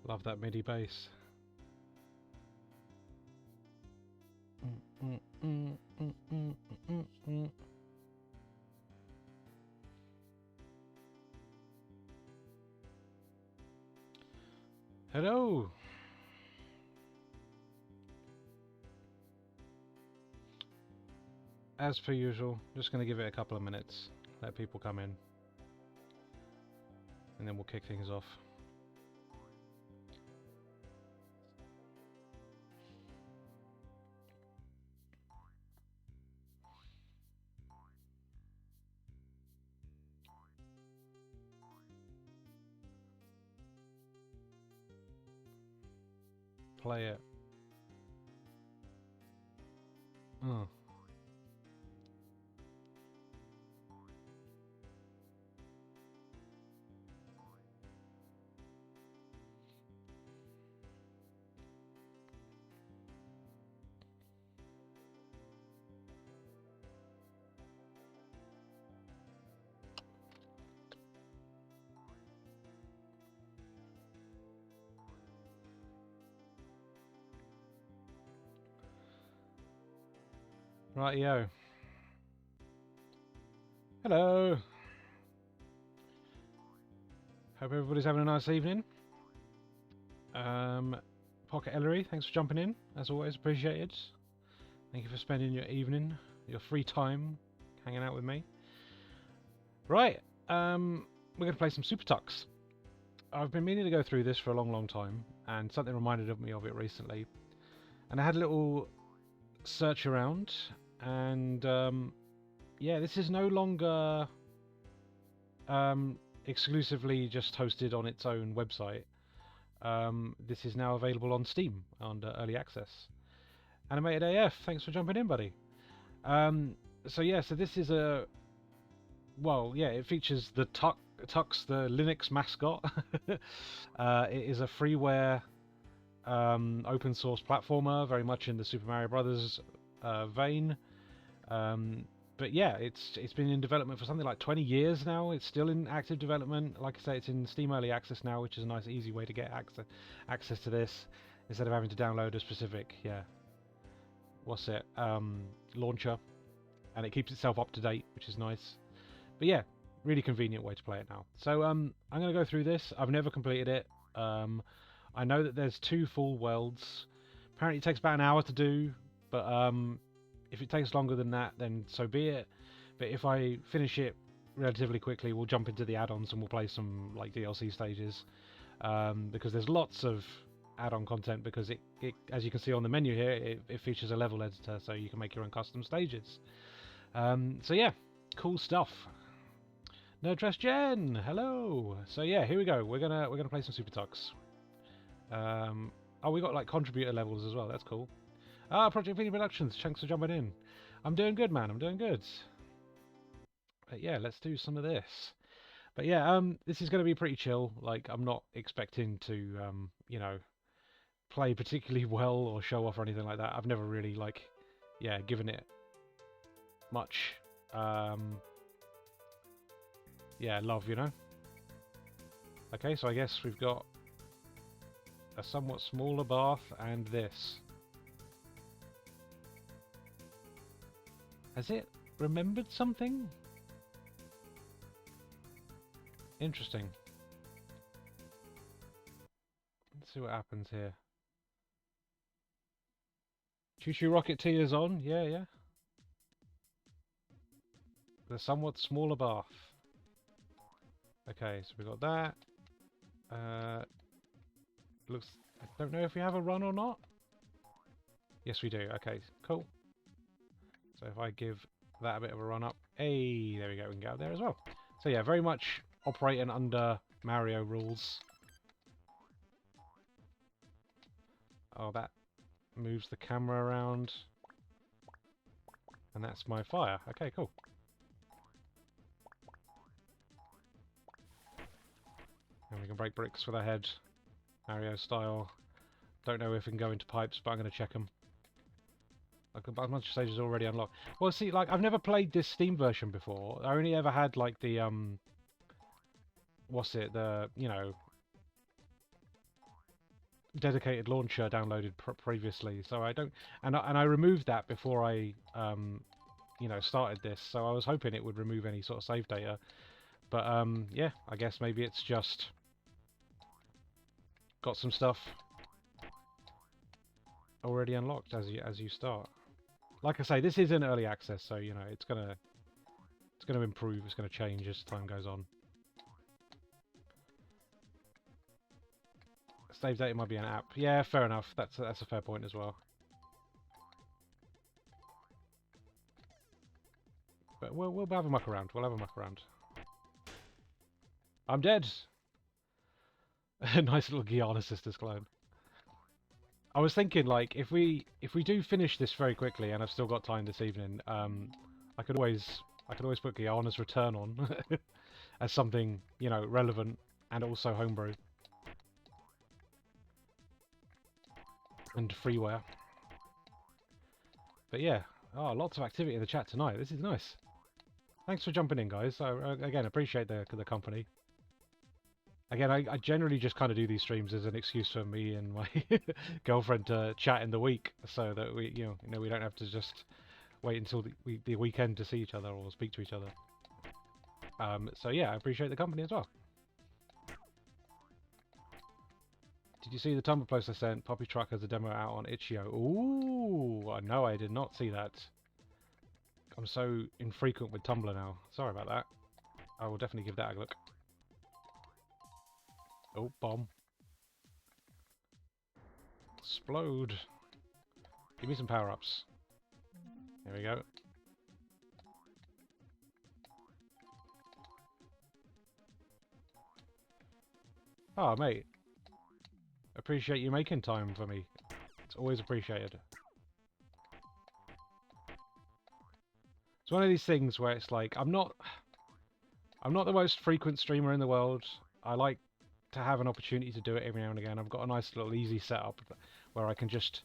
Love that MIDI bass. Hello. As per usual, just going to give it a couple of minutes, let people come in, and then we'll kick things off. Play it. Oh. Rightio. Hello. Hope everybody's having a nice evening. Pocket Ellery, thanks for jumping in. As always, appreciated. Thank you for spending your evening, your free time, hanging out with me. Right, we're going to play some SuperTux. I've been meaning to go through this for a long time, and something reminded me of it recently. And I had a little search around, and yeah, this is no longer exclusively just hosted on its own website. This is now available on Steam under early access. Animated AF, thanks for jumping in, buddy. So yeah, so this is a, well, yeah, it features the Tux, the Linux mascot. It is a freeware open source platformer, very much in the Super Mario Brothers vein. But yeah, it's been in development for something like 20 years now. It's still in active development. Like I say, it's in Steam Early Access now, which is a nice, easy way to get access to this instead of having to download a specific, what's it, launcher. And it keeps itself up to date, which is nice. But yeah, really convenient way to play it now. So I'm going to go through this. I've never completed it. I know that there's 2 full worlds. Apparently it takes about an hour to do, but if it takes longer than that, then so be it. But if I finish it relatively quickly, we'll jump into the add-ons and we'll play some like DLC stages, because there's lots of add-on content, because it as you can see on the menu here, it features a level editor, so you can make your own custom stages. So yeah, cool stuff. No Dress Jen, hello. So yeah, here we go. We're gonna play some SuperTux. Oh, we got like contributor levels as well. That's cool. Ah, Project Video Productions, thanks for jumping in. I'm doing good, man. I'm doing good. But yeah, let's do some of this. But yeah, this is going to be pretty chill. Like, I'm not expecting to, you know, play particularly well or show off or anything like that. I've never really, like, yeah, given it much, yeah, love, you know. Okay, so I guess we've got a somewhat smaller bath and this. Has it remembered something? Interesting. Let's see what happens here. Choo Choo Rocket Tea is on, yeah. The somewhat smaller bath. Okay, so we got that. Looks, I don't know if we have a run or not. Yes, we do. Okay, cool. So if I give that a bit of a run up, hey, there we go, we can get up there as well. So yeah, very much operating under Mario rules. Oh, that moves the camera around. And that's my fire. Okay, cool. And we can break bricks with our head, Mario style. Don't know if we can go into pipes, but I'm going to check them. A bunch of stages already unlocked. Well, see, like, I've never played this Steam version before. I only ever had, like, the, what's it, the, you know, dedicated launcher downloaded previously, so I don't, and I removed that before I you know, started this, so I was hoping it would remove any sort of save data, but yeah, I guess maybe it's just got some stuff already unlocked as you start. Like I say, this is in early access, so you know it's gonna improve, it's gonna change as time goes on. Save data might be an app. Yeah, fair enough. That's a fair point as well. But we'll have a muck around. We'll have a muck around. I'm dead. Nice little Guyana Sisters clone. I was thinking, like, if we do finish this very quickly, and I've still got time this evening, I could always put Guyana's Return on as something, you know, relevant and also homebrew and freeware. But yeah, oh, lots of activity in the chat tonight. This is nice. Thanks for jumping in, guys. I again appreciate the company. Again, I generally just kind of do these streams as an excuse for me and my girlfriend to chat in the week, so that we, you know, we don't have to just wait until the weekend to see each other or speak to each other. So yeah, I appreciate the company as well. Did you see the Tumblr post I sent? Poppy Truck has a demo out on itch.io. Ooh, no, I did not see that. I'm so infrequent with Tumblr now. Sorry about that. I will definitely give that a look. Oh, bomb. Explode. Give me some power-ups. There we go. Oh, mate. Appreciate you making time for me. It's always appreciated. It's one of these things where it's like, I'm not the most frequent streamer in the world. I like to have an opportunity to do it every now and again. I've got a nice little easy setup where I can just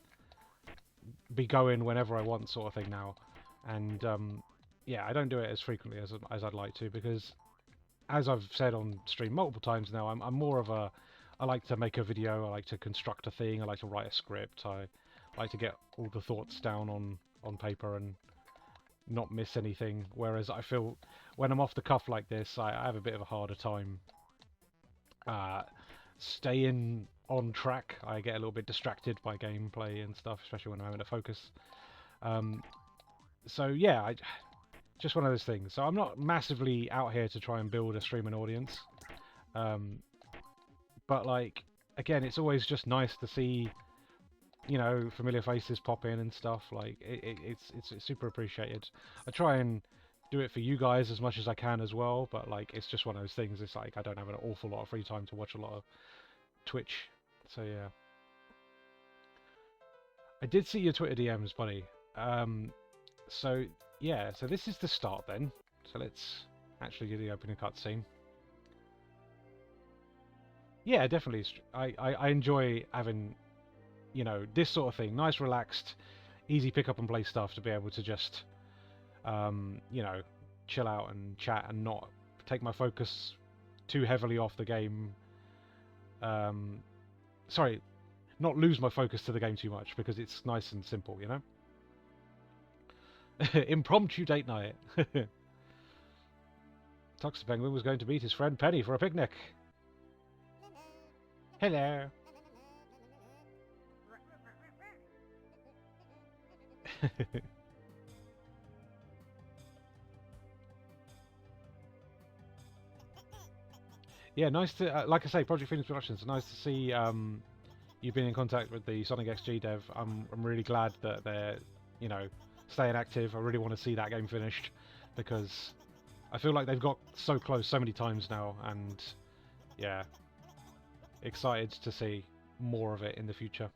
be going whenever I want, sort of thing now. And yeah, I don't do it as frequently as I'd like to, because as I've said on stream multiple times now, I'm more of a, I like to make a video, I like to construct a thing, I like to write a script, I like to get all the thoughts down on paper and not miss anything, whereas I feel when I'm off the cuff like this, I have a bit of a harder time staying on track. I get a little bit distracted by gameplay and stuff, especially when I'm having to focus. So yeah, just one of those things. So I'm not massively out here to try and build a streaming audience, but like, again, it's always just nice to see, you know, familiar faces pop in and stuff. Like it's super appreciated. I try and do it for you guys as much as I can as well, but like, it's just one of those things. It's like I don't have an awful lot of free time to watch a lot of Twitch, so yeah. I did see your Twitter DMs, buddy. So yeah, so this is the start then. So let's actually do the opening cutscene. Yeah, definitely. I enjoy having, you know, this sort of thing. Nice, relaxed, easy pick up and play stuff to be able to just, you know, chill out and chat and not take my focus too heavily off the game. Sorry, not lose my focus to the game too much, because it's nice and simple, you know? Impromptu date night. Tux the Penguin was going to meet his friend Penny for a picnic. Hello. Yeah, nice to, like I say, Project Phoenix Productions. Nice to see you've been in contact with the Sonic XG dev. I'm really glad that they're, you know, staying active. I really want to see that game finished, because I feel like they've got so close so many times now, and yeah, excited to see more of it in the future.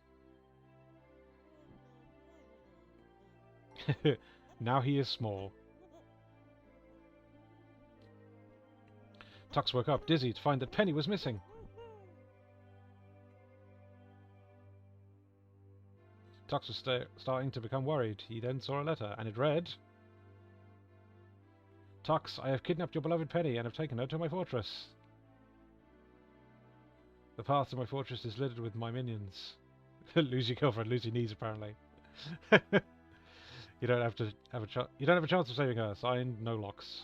Now he is small. Tux woke up, dizzy, to find that Penny was missing. Tux was starting to become worried. He then saw a letter, and it read, Tux, I have kidnapped your beloved Penny and have taken her to my fortress. The path to my fortress is littered with my minions. Lose your girlfriend, lose your knees, apparently. You don't have to have a you don't have a chance of saving her. Signed, no locks.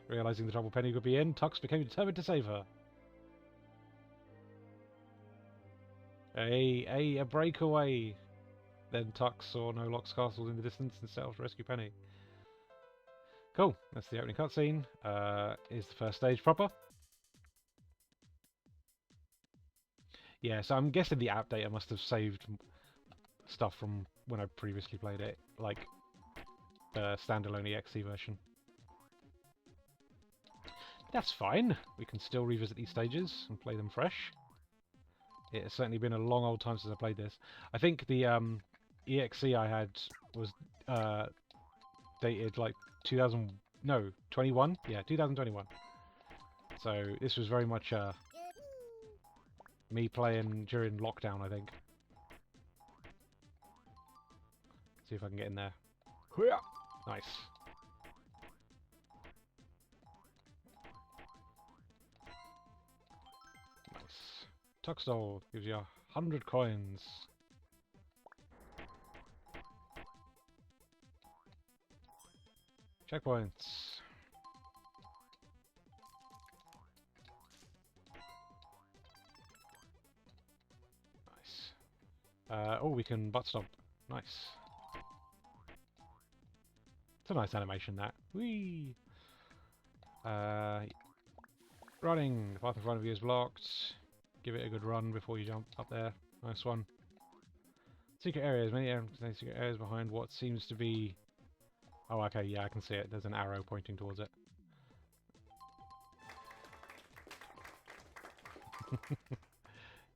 Realizing the trouble Penny could be in, Tux became determined to save her. A breakaway. Then Tux saw No Locks Castle in the distance and set off to rescue Penny. Cool, that's the opening cutscene. Is the first stage proper? Yeah, so I'm guessing the app data must have saved stuff from when I previously played it, like the standalone EXE version. That's fine. We can still revisit these stages and play them fresh. It has certainly been a long old time since I played this. I think the EXE I had was dated like 21? Yeah, 2021. So this was very much me playing during lockdown, I think. See if I can get in there. Nice. Nice. Tuxdol gives you 100 coins. Checkpoints. Nice. Oh, we can butt stomp. Nice. It's a nice animation, that. Whee! Running. The path in front of you is blocked. Give it a good run before you jump up there. Nice one. Secret areas. Many secret areas behind what seems to be... Oh, okay, yeah, I can see it. There's an arrow pointing towards it.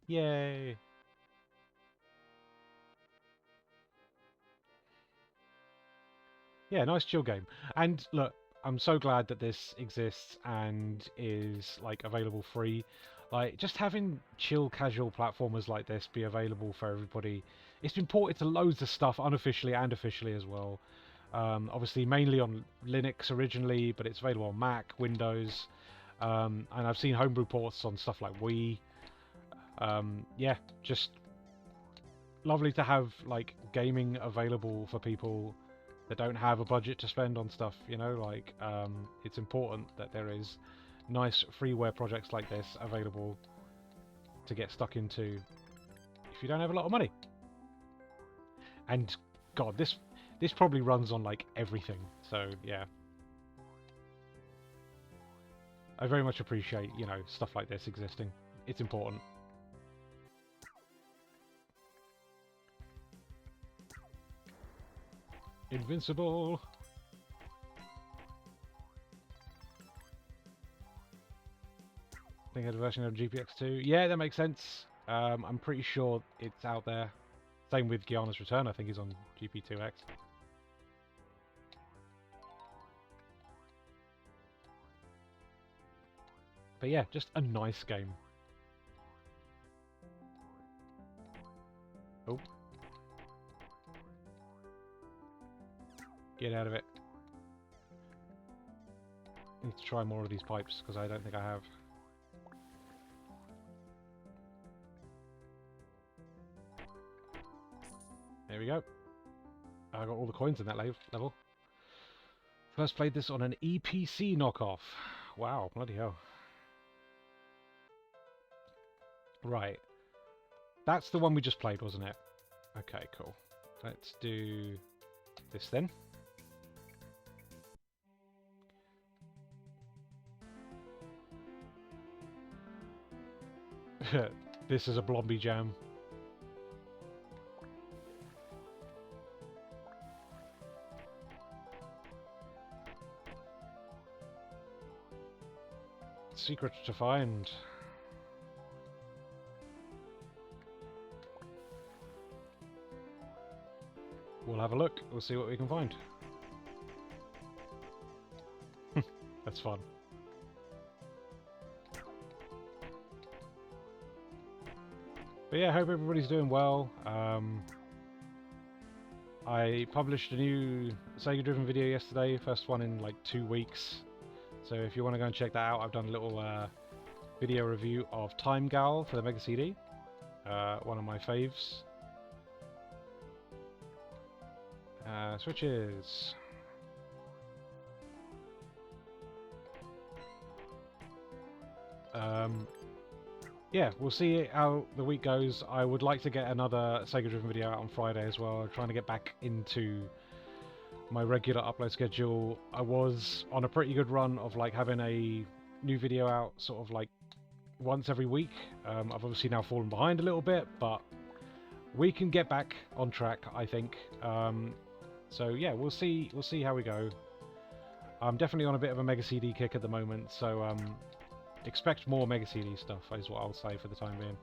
Yay! Yeah, nice chill game. And look, I'm so glad that this exists and is like available free. Like, just having chill casual platformers like this be available for everybody. It's been ported to loads of stuff unofficially and officially as well. Obviously mainly on Linux originally, but it's available on Mac, Windows, and I've seen homebrew ports on stuff like Wii. Yeah, just lovely to have like gaming available for people that don't have a budget to spend on stuff, you know, like, it's important that there is nice freeware projects like this available to get stuck into if you don't have a lot of money. And, God, this probably runs on, like, everything, so, yeah. I very much appreciate, you know, stuff like this existing. It's important. Invincible! I think I had a version of GPX2. Yeah, that makes sense. I'm pretty sure it's out there. Same with Gianna's Return, I think he's on GP2X. But yeah, just a nice game. Oh. Get out of it. I need to try more of these pipes, because I don't think I have. There we go. I got all the coins in that level. First played this on an EPC knockoff. Wow, bloody hell. Right. That's the one we just played, wasn't it? Okay, cool. Let's do this then. This is a Blomby jam. Secret to find. We'll have a look. We'll see what we can find. That's fun. But yeah, I hope everybody's doing well. I published a new Sega Driven video yesterday, first one in like 2 weeks. So if you want to go and check that out, I've done a little video review of Time Gal for the Mega CD. One of my faves. Switches. Yeah, we'll see how the week goes. I would like to get another Sega-driven video out on Friday as well. Trying to get back into my regular upload schedule. I was on a pretty good run of like having a new video out sort of like once every week. I've obviously now fallen behind a little bit, but we can get back on track, I think. So yeah, we'll see how we go. I'm definitely on a bit of a Mega CD kick at the moment, so expect more Mega CD stuff is what I'll say for the time being.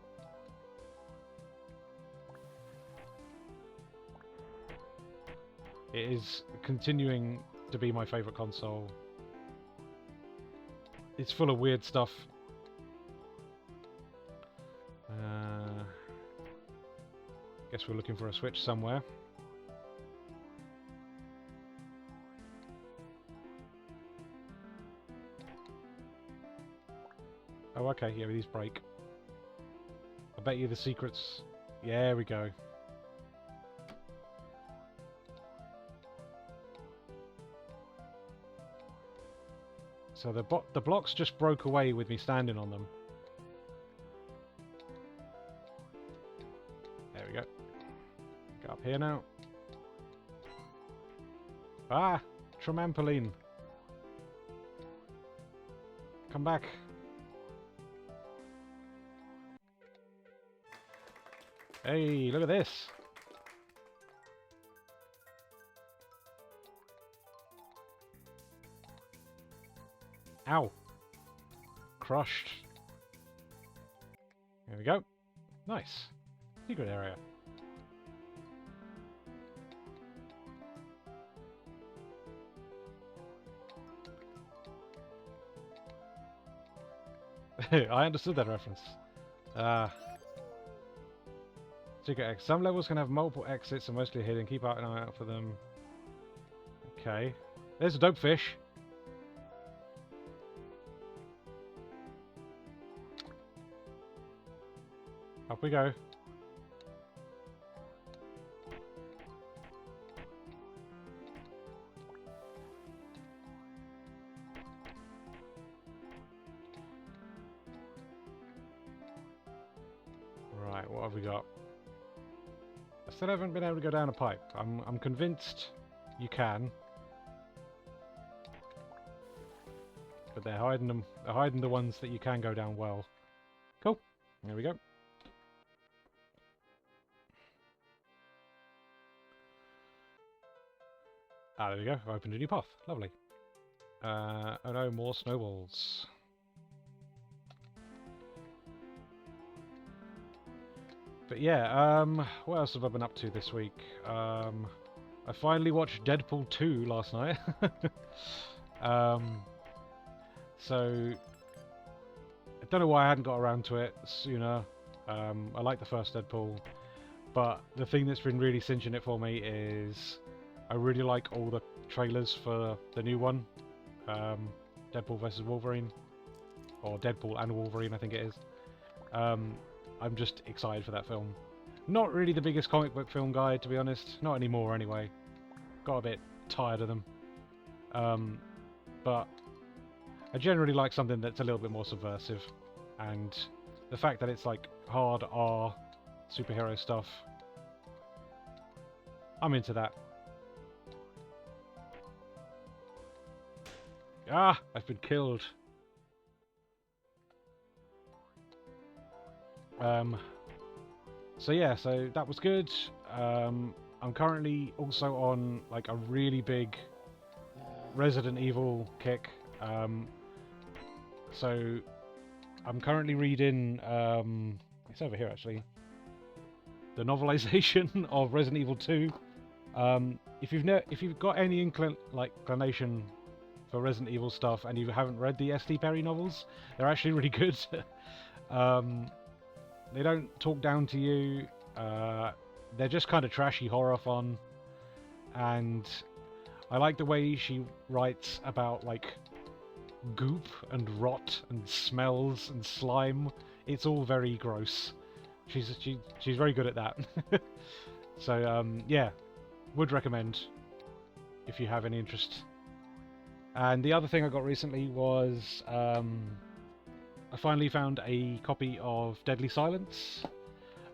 It is continuing to be my favourite console. It's full of weird stuff. Guess we're looking for a Switch somewhere. Oh, okay, yeah, these break. I bet you the secrets... Yeah, there we go. So the blocks just broke away with me standing on them. There we go. Get up here now. Ah! Tramampoline! Come back! Hey, look at this! Ow! Crushed. There we go. Nice. Secret area. I understood that reference. Secret exit. Some levels can have multiple exits and mostly hidden. Keep an eye out for them. Okay. There's a dope fish. Up we go. Right, what have we got? I still haven't been able to go down a pipe. I'm convinced you can. But they're hiding them. They're hiding the ones that you can go down well. Cool. There we go. Ah, there we go. I opened a new path. Lovely. Oh no, more snowballs. But yeah, what else have I been up to this week? I finally watched Deadpool 2 last night. So I don't know why I hadn't got around to it sooner. I like the first Deadpool, but the thing that's been really cinching it for me is I really like all the trailers for the new one, Deadpool vs Wolverine, or Deadpool and Wolverine, I think it is. I'm just excited for that film. Not really the biggest comic book film guy, to be honest. Not anymore, anyway. Got a bit tired of them. But I generally like something that's a little bit more subversive. And the fact that it's like hard R superhero stuff, I'm into that. Ah! I've been killed. So yeah, so that was good. I'm currently also on like a really big Resident Evil kick. So I'm currently reading, it's over here actually, the novelization of Resident Evil 2. If you've got any inclination for Resident Evil stuff and you havenent read the S.D. Perry novels, they're actually really good. They don't talk down to you. They're just kind of trashy horror fun, and I like the way she writes about like goop and rot and smells and slime. It's all very gross. She's very good at that. So yeah, would recommend if you have any interest. And the other thing I got recently was I finally found a copy of Deadly Silence.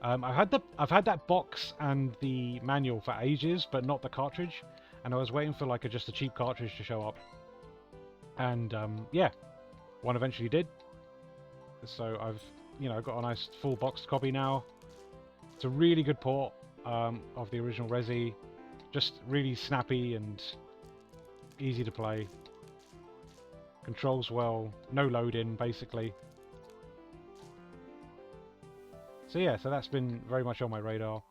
I've had that box and the manual for ages, but not the cartridge. And I was waiting for like just a cheap cartridge to show up. And yeah, one eventually did. So I've got a nice full boxed copy now. It's a really good port of the original Resi, just really snappy and easy to play. Controls well, no load-in basically. So yeah, so that's been very much on my radar.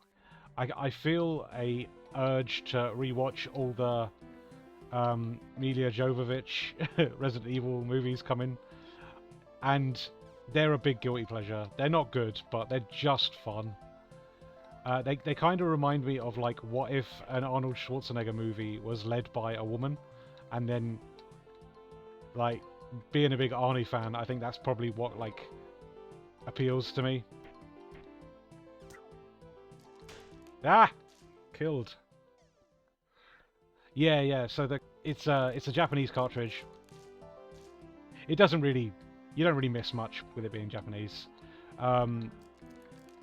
I feel a urge to rewatch all the Mila Jovovich Resident Evil movies coming, and they're a big guilty pleasure. They're not good, but they're just fun. They kind of remind me of like what if an Arnold Schwarzenegger movie was led by a woman, and then like being a big Arnie fan, I think that's probably what like appeals to me. Ah, killed. Yeah. So it's a Japanese cartridge. It doesn't really, you don't really miss much with it being Japanese.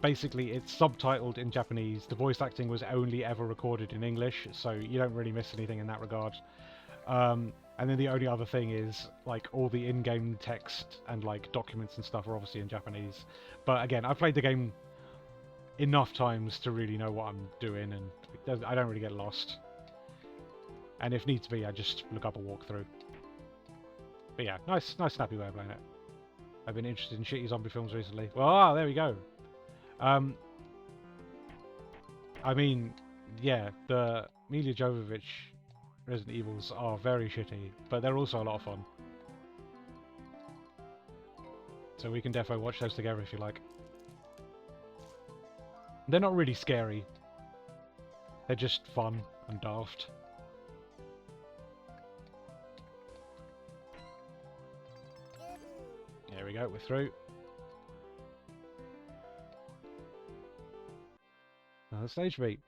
Basically, it's subtitled in Japanese. The voice acting was only ever recorded in English, so you don't really miss anything in that regard. And then the only other thing is, like, all the in-game text and, like, documents and stuff are obviously in Japanese. But again, I've played the game enough times to really know what I'm doing, and I don't really get lost. And if needs be, I just look up a walkthrough. But yeah, nice snappy way of playing it. I've been interested in shitty zombie films recently. Well, there we go. I mean, yeah, the Mila Jovovich Resident Evils are very shitty, but they're also a lot of fun. So we can defo watch those together if you like. They're not really scary. They're just fun and daft. There we go, we're through. Another stage beat.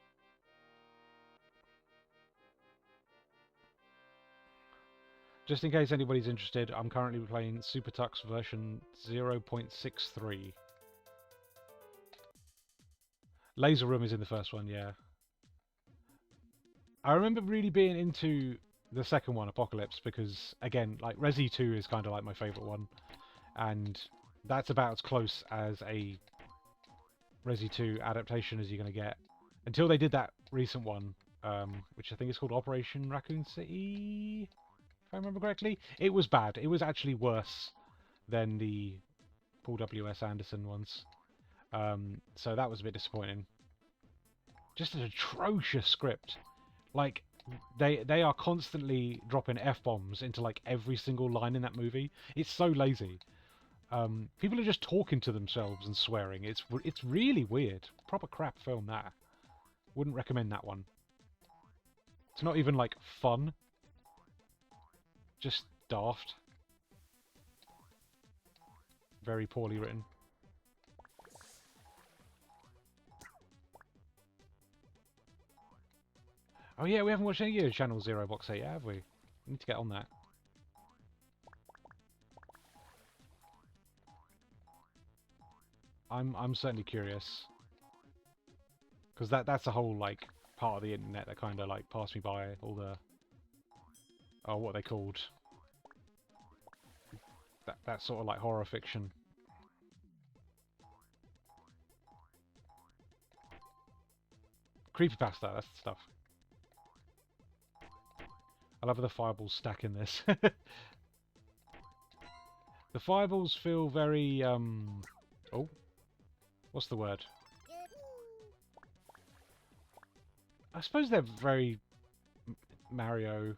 Just in case anybody's interested, I'm currently playing SuperTux version 0.63. Laser Room is in the first one, yeah. I remember really being into the second one, Apocalypse, because, again, like, Resi 2 is kind of like my favourite one. And that's about as close as a Resi 2 adaptation as you're going to get. Until they did that recent one, which I think is called Operation Raccoon City, if I remember correctly. It was bad. It was actually worse than the Paul W.S. Anderson ones. So that was a bit disappointing. Just an atrocious script. Like, they are constantly dropping F-bombs into, like, every single line in that movie. It's so lazy. People are just talking to themselves and swearing. It's really weird. Proper crap film, that. Wouldn't recommend that one. It's not even, like, fun. Just daft. Very poorly written. Oh yeah, we haven't watched any of Channel Zero box set yet, have we? We need to get on that. I'm certainly curious. Because that's a whole, like, part of the internet that kind of, like, passed me by. All the... Oh, what are they called? That sort of, like, horror fiction. Creepypasta, that's the stuff. I love how the fireballs stack in this. The fireballs feel very, oh. What's the word? I suppose they're very Mario,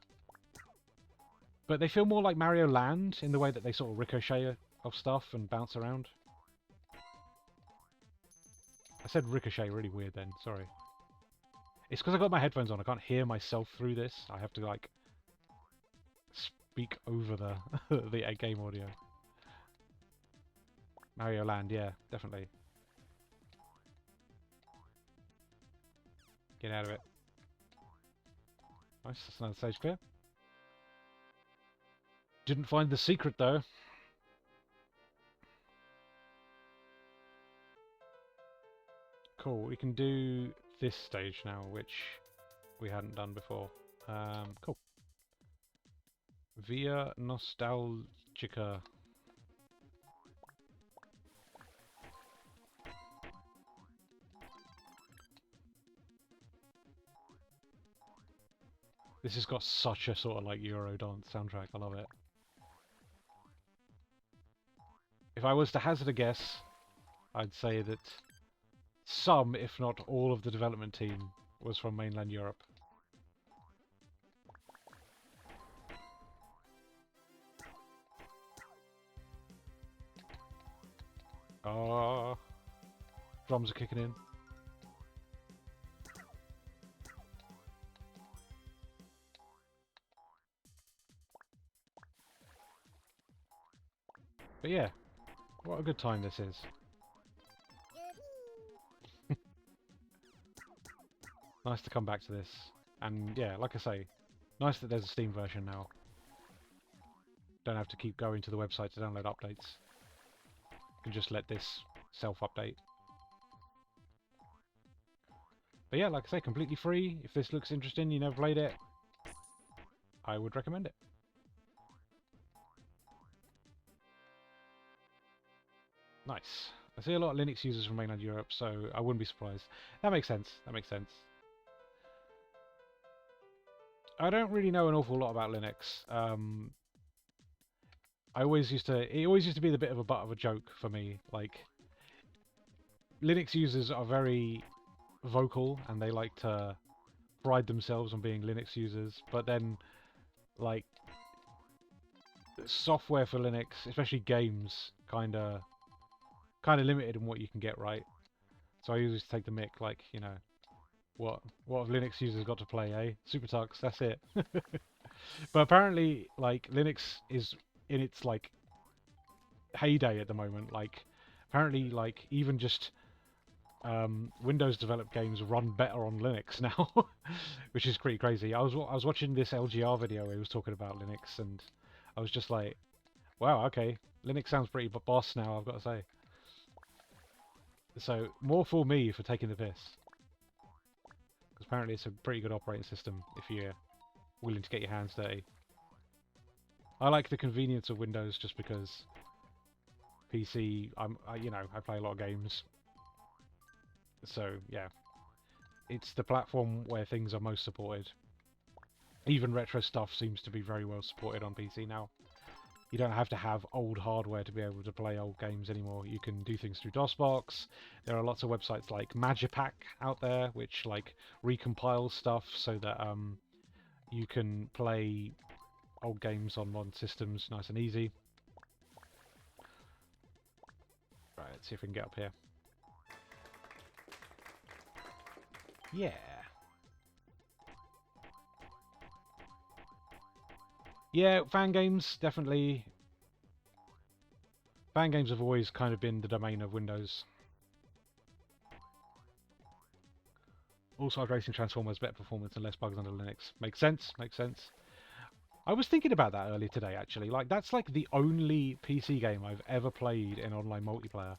but they feel more like Mario Land in the way that they sort of ricochet off stuff and bounce around. I said ricochet really weird then, sorry. It's because I got my headphones on, I can't hear myself through this. I have to, like, speak over the the game audio. Mario Land, yeah, definitely. Get out of it. Nice, that's another stage clear. Didn't find the secret though. Cool, we can do this stage now, which we hadn't done before. Cool. Via Nostalgica. This has got such a sort of like Eurodance soundtrack, I love it. If I was to hazard a guess, I'd say that some, if not all, of the development team was from mainland Europe. Ah, drums are kicking in. But yeah, what a good time this is. Nice to come back to this. And yeah, like I say, nice that there's a Steam version now. Don't have to keep going to the website to download updates. You can just let this self-update. But yeah, like I say, completely free. If this looks interesting, you never played it, I would recommend it. Nice. I see a lot of Linux users from mainland Europe, so I wouldn't be surprised. That makes sense. That makes sense. I don't really know an awful lot about Linux. It always used to be the bit of a butt of a joke for me. Like, Linux users are very vocal and they like to pride themselves on being Linux users, but then, like, software for Linux, especially games, kind of limited in what you can get right. So I usually take the mick, like, you know, what have Linux users got to play, eh? SuperTux, that's it. But apparently, like, Linux is in its, like, heyday at the moment. Like, apparently, like, even just Windows developed games run better on Linux now, which is pretty crazy. I was watching this LGR video where he was talking about Linux, and I was just like, wow, okay, Linux sounds pretty boss now, I've got to say. So more for me for taking the piss, because apparently it's a pretty good operating system if you're willing to get your hands dirty. I like the convenience of Windows just because PC, you know, I play a lot of games. So, yeah. It's the platform where things are most supported. Even retro stuff seems to be very well supported on PC now. You don't have to have old hardware to be able to play old games anymore. You can do things through DOSBox. There are lots of websites like Magipack out there, which like recompiles stuff so that you can play old games on modern systems nice and easy. Right, let's see if we can get up here. Yeah. Yeah, fan games, definitely. Fan games have always kind of been the domain of Windows. Also, racing Transformers, better performance and less bugs under Linux. Makes sense, makes sense. I was thinking about that earlier today, actually. Like, that's like the only PC game I've ever played in online multiplayer.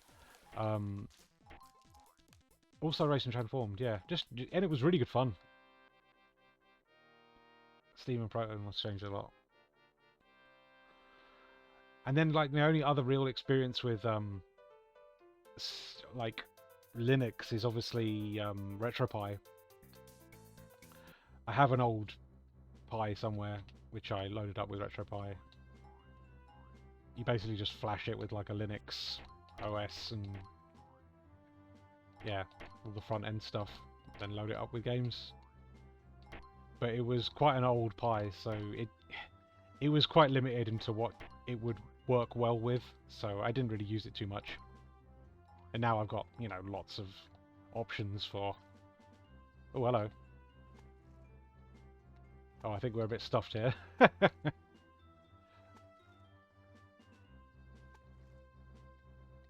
Also, Racing Transformed, yeah. And it was really good fun. Steam and Proton must change a lot. And then, like, my only other real experience with, like, Linux is obviously RetroPie. I have an old Pi somewhere, which I loaded up with RetroPie. You basically just flash it with, like, a Linux OS and, yeah, all the front-end stuff, then load it up with games. But it was quite an old Pi, so it was quite limited into what it would work well with, so I didn't really use it too much. And now I've got, you know, lots of options for... Oh, hello. Oh, I think we're a bit stuffed here.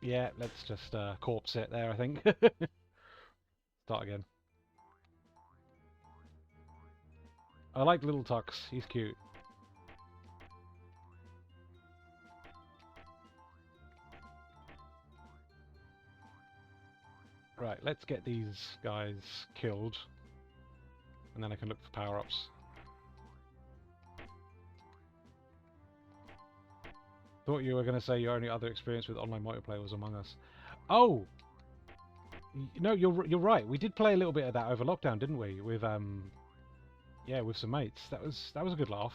Yeah, let's just corpse it there, I think. Start again. I like Little Tux, he's cute. Right, let's get these guys killed. And then I can look for power-ups. Thought you were going to say your only other experience with online multiplayer was Among Us. Oh! No, you're right. We did play a little bit of that over lockdown, didn't we? With yeah, with some mates. That was a good laugh.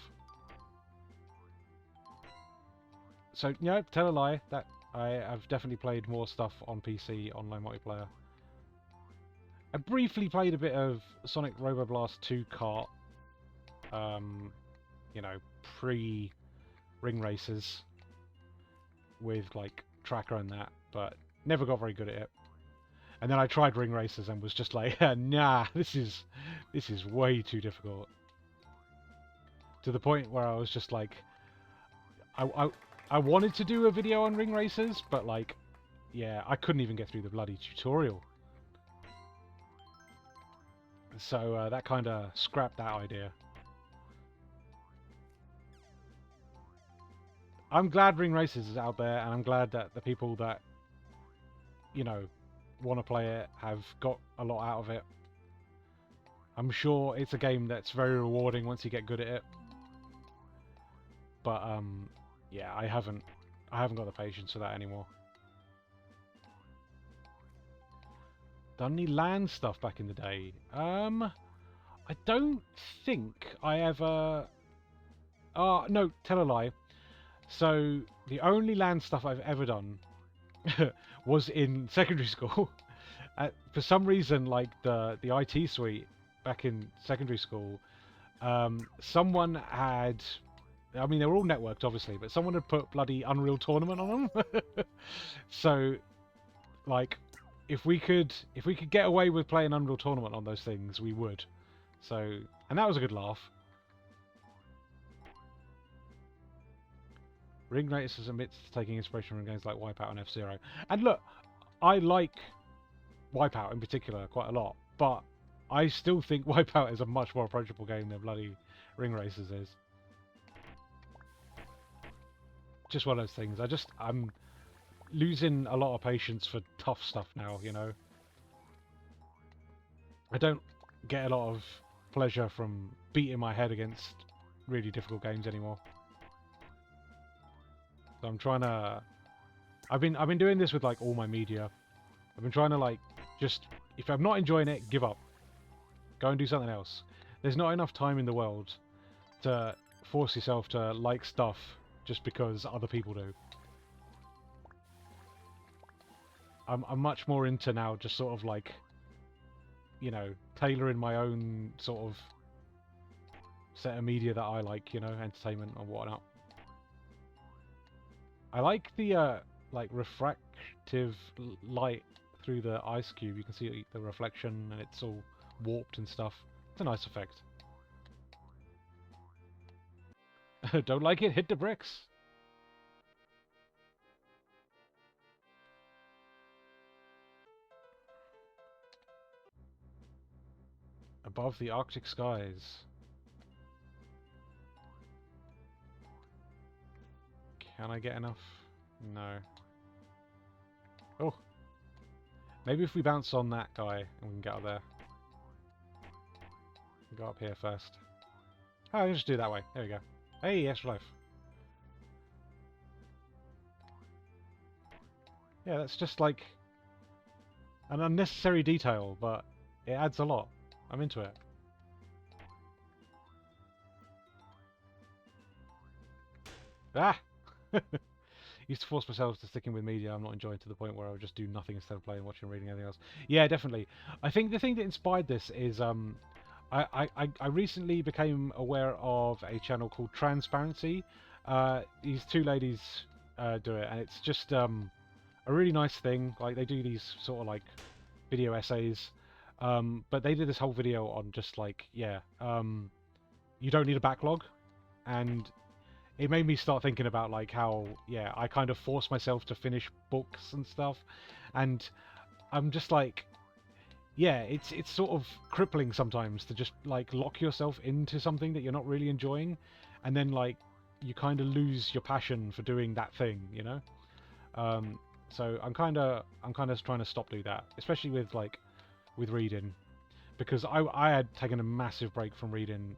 So, tell a lie. That I have definitely played more stuff on PC online multiplayer. I briefly played a bit of Sonic Roboblast 2 Kart. You know, pre-ring races with like tracker and that, but never got very good at it. And then I tried ring races and was just like, nah, this is way too difficult. To the point where I was just like, I wanted to do a video on ring races, but like, yeah, I couldn't even get through the bloody tutorial. So that kind of scrapped that idea. I'm glad ring races is out there, and I'm glad that the people that, want to play it have got a lot out of it. I'm sure it's a game that's very rewarding once you get good at it. But yeah, I haven't got the patience for that anymore. Done any land stuff back in the day? I don't think I ever. No, tell a lie. So the only land stuff I've ever done was in secondary school. For some reason, like the IT suite back in secondary school, someone had. I mean, they were all networked, obviously, but someone had put bloody Unreal Tournament on them. So, like, if we could get away with playing Unreal Tournament on those things, we would. So, and that was a good laugh. Ring Races admits taking inspiration from games like Wipeout and F-Zero. And look, I like Wipeout in particular quite a lot, but I still think Wipeout is a much more approachable game than bloody Ring Races is. Just one of those things. I'm losing a lot of patience for tough stuff now, I don't get a lot of pleasure from beating my head against really difficult games anymore. So I'm trying to... I've been doing this with like all my media. I've been trying to like just... If I'm not enjoying it, give up. Go and do something else. There's not enough time in the world to force yourself to like stuff just because other people do. I'm much more into now just sort of like, tailoring my own sort of set of media that I like, entertainment and whatnot. I like the like refractive light through the ice cube. You can see the reflection and it's all warped and stuff. It's a nice effect. Don't like it? Hit the bricks. Above the Arctic skies. Can I get enough? No. Oh. Maybe if we bounce on that guy and we can get up there. Go up here first. Oh, I'll just do it that way. There we go. Hey, extra life. Yeah, that's just like an unnecessary detail, but it adds a lot. I'm into it. Ah! Used to force myself to sticking with media I'm not enjoying to the point where I would just do nothing instead of playing, watching, reading, anything else. Yeah, definitely. I think the thing that inspired this is I recently became aware of a channel called Transparency. These two ladies do it, and it's just a really nice thing. Like, they do these sort of like video essays, but they did this whole video on just like, you don't need a backlog, and it made me start thinking about like how, yeah, I kind of force myself to finish books and stuff, and I'm just like, yeah, it's sort of crippling sometimes to just like lock yourself into something that you're not really enjoying, and then like you kind of lose your passion for doing that thing, you know. So I'm kind of trying to stop do that, especially with like with reading, because I had taken a massive break from reading,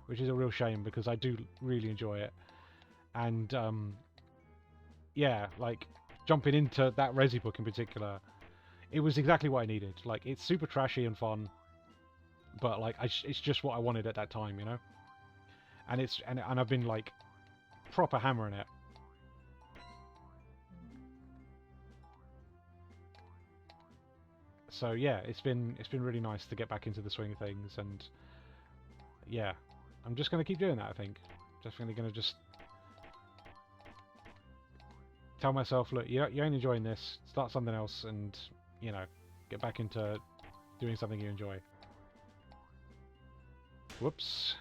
which is a real shame because I do really enjoy it, and yeah, like jumping into that Resi book in particular, it was exactly what I needed. Like it's super trashy and fun, but like it's just what I wanted at that time, you know. And and I've been like proper hammering it. So yeah, it's been really nice to get back into the swing of things, and yeah, I'm just gonna keep doing that. I think definitely gonna just tell myself, look, you ain't enjoying this, start something else, and you know, get back into doing something you enjoy. Whoops.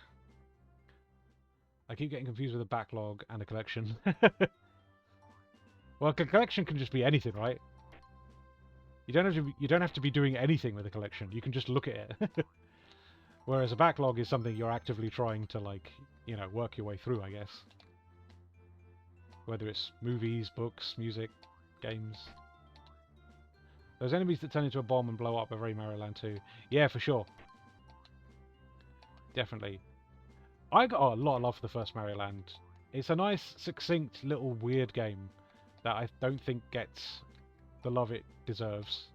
I keep getting confused with a backlog and a collection. Well, a collection can just be anything, right? You don't have to be doing anything with a collection. You can just look at it. Whereas a backlog is something you're actively trying to like, work your way through, I guess. Whether it's movies, books, music, games. Those enemies that turn into a bomb and blow up are very Mario Land 2. Yeah, for sure. Definitely. I got a lot of love for the first Mario Land. It's a nice, succinct, little weird game that I don't think gets the love it deserves.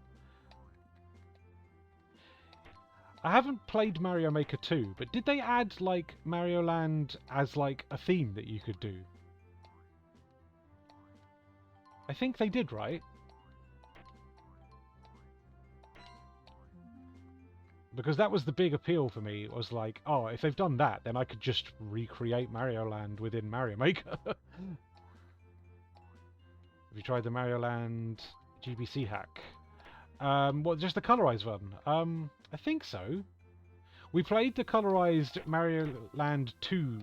I haven't played Mario Maker 2, but did they add, like, Mario Land as, like, a theme that you could do? I think they did, right? Because that was the big appeal for me, was like, oh, if they've done that, then I could just recreate Mario Land within Mario Maker. Have you tried the Mario Land GBC hack? What, just the colorized one? I think so. We played the colorized Mario Land 2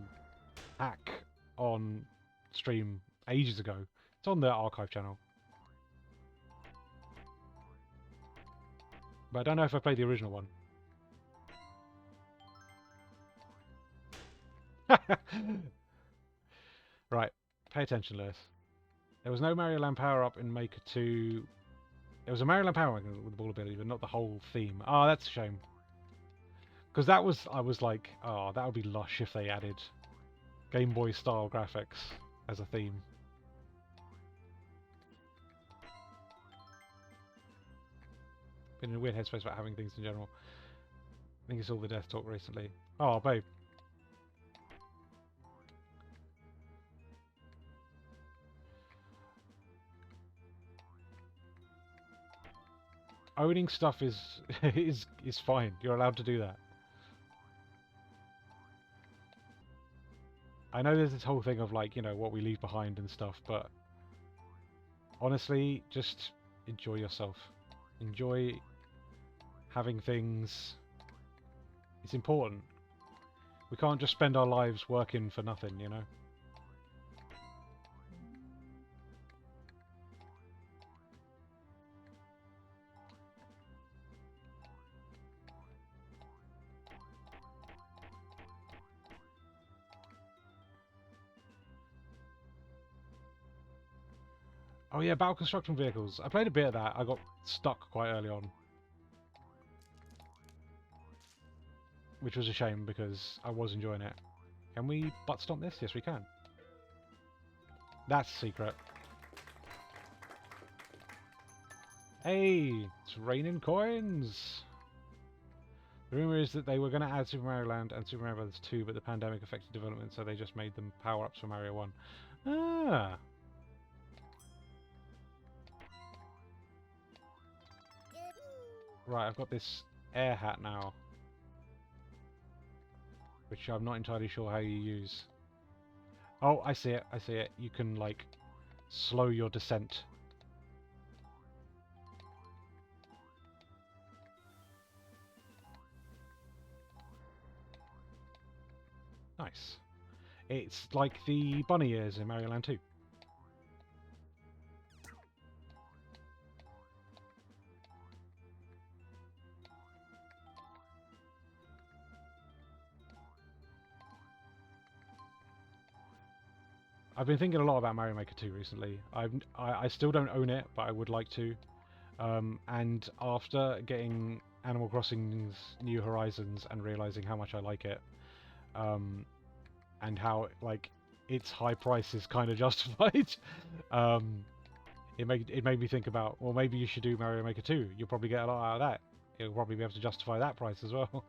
hack on stream ages ago. It's on the archive channel. But I don't know if I played the original one. Right, pay attention, Lewis. There was no Mario Land power-up in Maker 2. There was a Mario Land power-up with the ball ability, but not the whole theme. Oh, that's a shame. Because that was, I was like, oh, that would be lush if they added Game Boy style graphics as a theme. Been in a weird headspace about having things in general. I think it's all the death talk recently. Oh, babe. Owning stuff is is fine. You're allowed to do that. I know there's this whole thing of like, what we leave behind and stuff, but honestly, just enjoy yourself. Enjoy having things. It's important. We can't just spend our lives working for nothing, you know? Oh yeah, battle construction vehicles. I played a bit of that. I got stuck quite early on. Which was a shame because I was enjoying it. Can we butt stomp this? Yes, we can. That's a secret. Hey, it's raining coins! The rumour is that they were going to add Super Mario Land and Super Mario Bros. 2, but the pandemic affected development, so they just made them power-ups for Mario 1. Ah! Right, I've got this air hat now. Which I'm not entirely sure how you use. Oh, I see it, I see it. You can, like, slow your descent. Nice. It's like the bunny ears in Mario Land 2. I've been thinking a lot about Mario Maker 2 recently. I still don't own it, but I would like to. And after getting Animal Crossing's New Horizons and realizing how much I like it, and how like its high price is kind of justified, it made me think about, well, maybe you should do Mario Maker 2. You'll probably get a lot out of that. You'll probably be able to justify that price as well.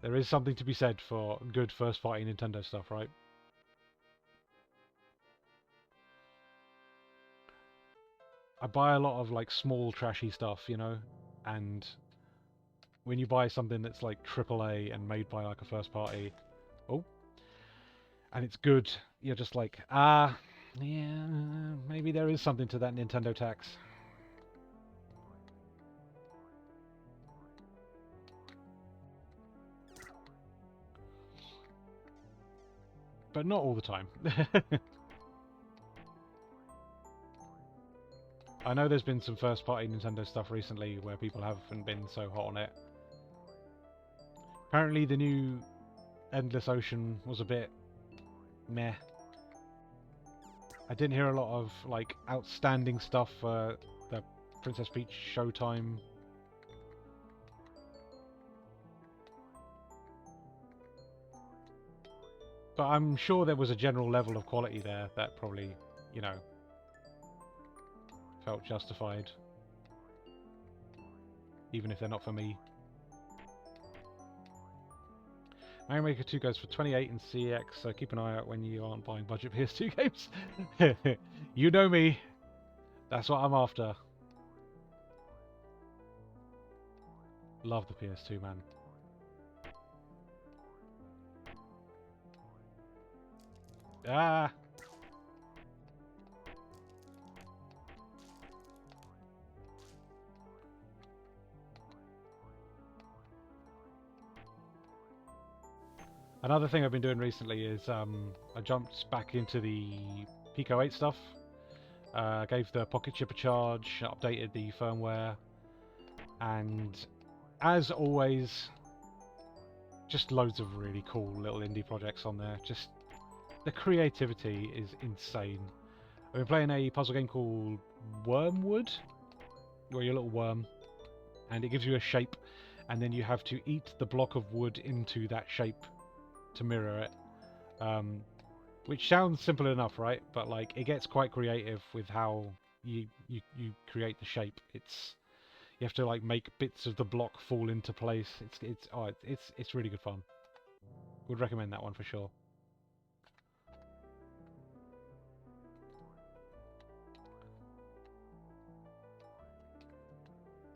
There is something to be said for good first-party Nintendo stuff, right? I buy a lot of like small trashy stuff, you know, and when you buy something that's like AAA and made by like a first party, oh, and it's good, you're just like, yeah, maybe there is something to that Nintendo tax. But not all the time. I know there's been some first-party Nintendo stuff recently where people haven't been so hot on it. Apparently the new Endless Ocean was a bit meh. I didn't hear a lot of like outstanding stuff for the Princess Peach Showtime. But I'm sure there was a general level of quality there that probably, you know, felt justified. Even if they're not for me. Mario Maker 2 goes for 28 in CX, so keep an eye out when you aren't buying budget PS2 games. You know me. That's what I'm after. Love the PS2, man. Ah! Another thing I've been doing recently is I jumped back into the Pico 8 stuff. Gave the pocket chip a charge, updated the firmware, and as always, just loads of really cool little indie projects on there. Just the creativity is insane. I've been playing a puzzle game called Wormwood, where you're a little worm, and it gives you a shape, and then you have to eat the block of wood into that shape to mirror it. Which sounds simple enough, right? But like, it gets quite creative with how you create the shape. You have to like make bits of the block fall into place. It's really good fun. Would recommend that one for sure.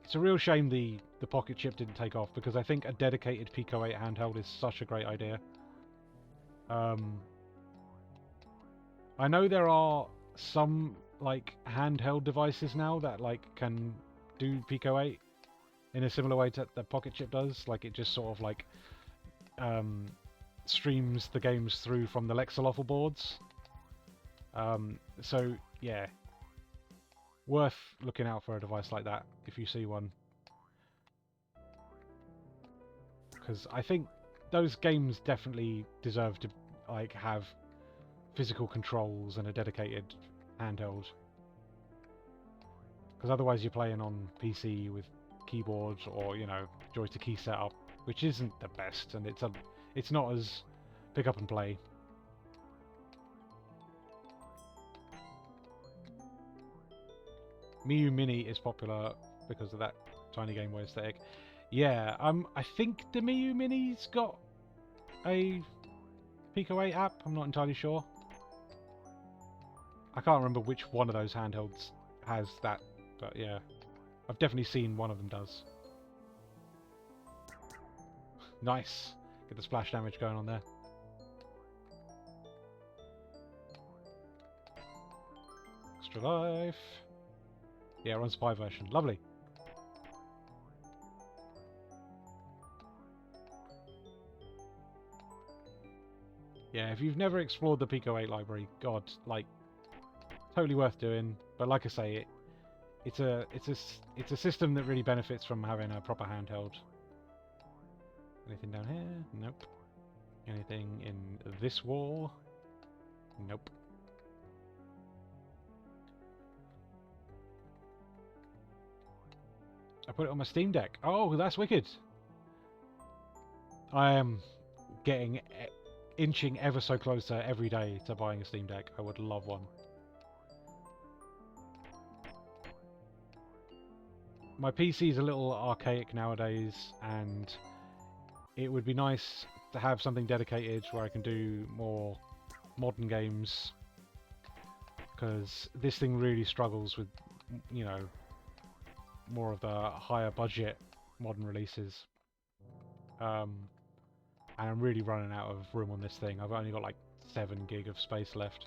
It's a real shame the pocket chip didn't take off, because I think a dedicated Pico 8 handheld is such a great idea. I know there are some like handheld devices now that like can do Pico 8 in a similar way to the pocket chip does. Like, it just sort of like streams the games through from the Lexaloffle boards. So yeah, worth looking out for a device like that if you see one, because I think those games definitely deserve to like have physical controls and a dedicated handheld, because otherwise you're playing on PC with keyboards or, you know, joy to key setup, which isn't the best, and it's not as pick up and play. Miu Mini is popular because of that tiny Game Boy aesthetic. Yeah, I think the Miu Mini's got a Pico 8 app. I'm not entirely sure. I can't remember which one of those handhelds has that, but yeah, I've definitely seen one of them does. Nice. Get the splash damage going on there. Extra life. Yeah, run spy version. Lovely. Yeah, if you've never explored the Pico 8 library, God, like, totally worth doing. But like I say, it's a system that really benefits from having a proper handheld. Anything down here? Nope. Anything in this wall? Nope. I put it on my Steam Deck. Oh, that's wicked. I am getting inching ever so closer every day to buying a Steam Deck. I would love one. My PC is a little archaic nowadays, and it would be nice to have something dedicated where I can do more modern games, because this thing really struggles with, you know, more of the higher budget modern releases. And I'm really running out of room on this thing. I've only got like 7 gig of space left.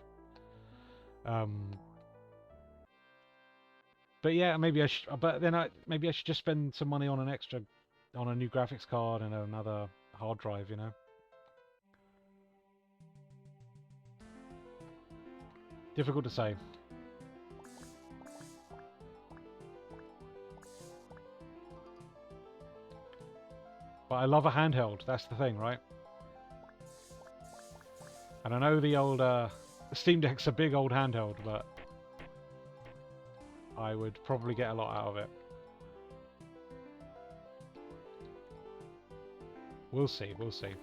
But yeah, maybe I should. But then maybe I should just spend some money on a new graphics card and another hard drive. You know, difficult to say. But I love a handheld. That's the thing, right? And I know the old Steam Deck's a big old handheld, but I would probably get a lot out of it. We'll see. We'll see.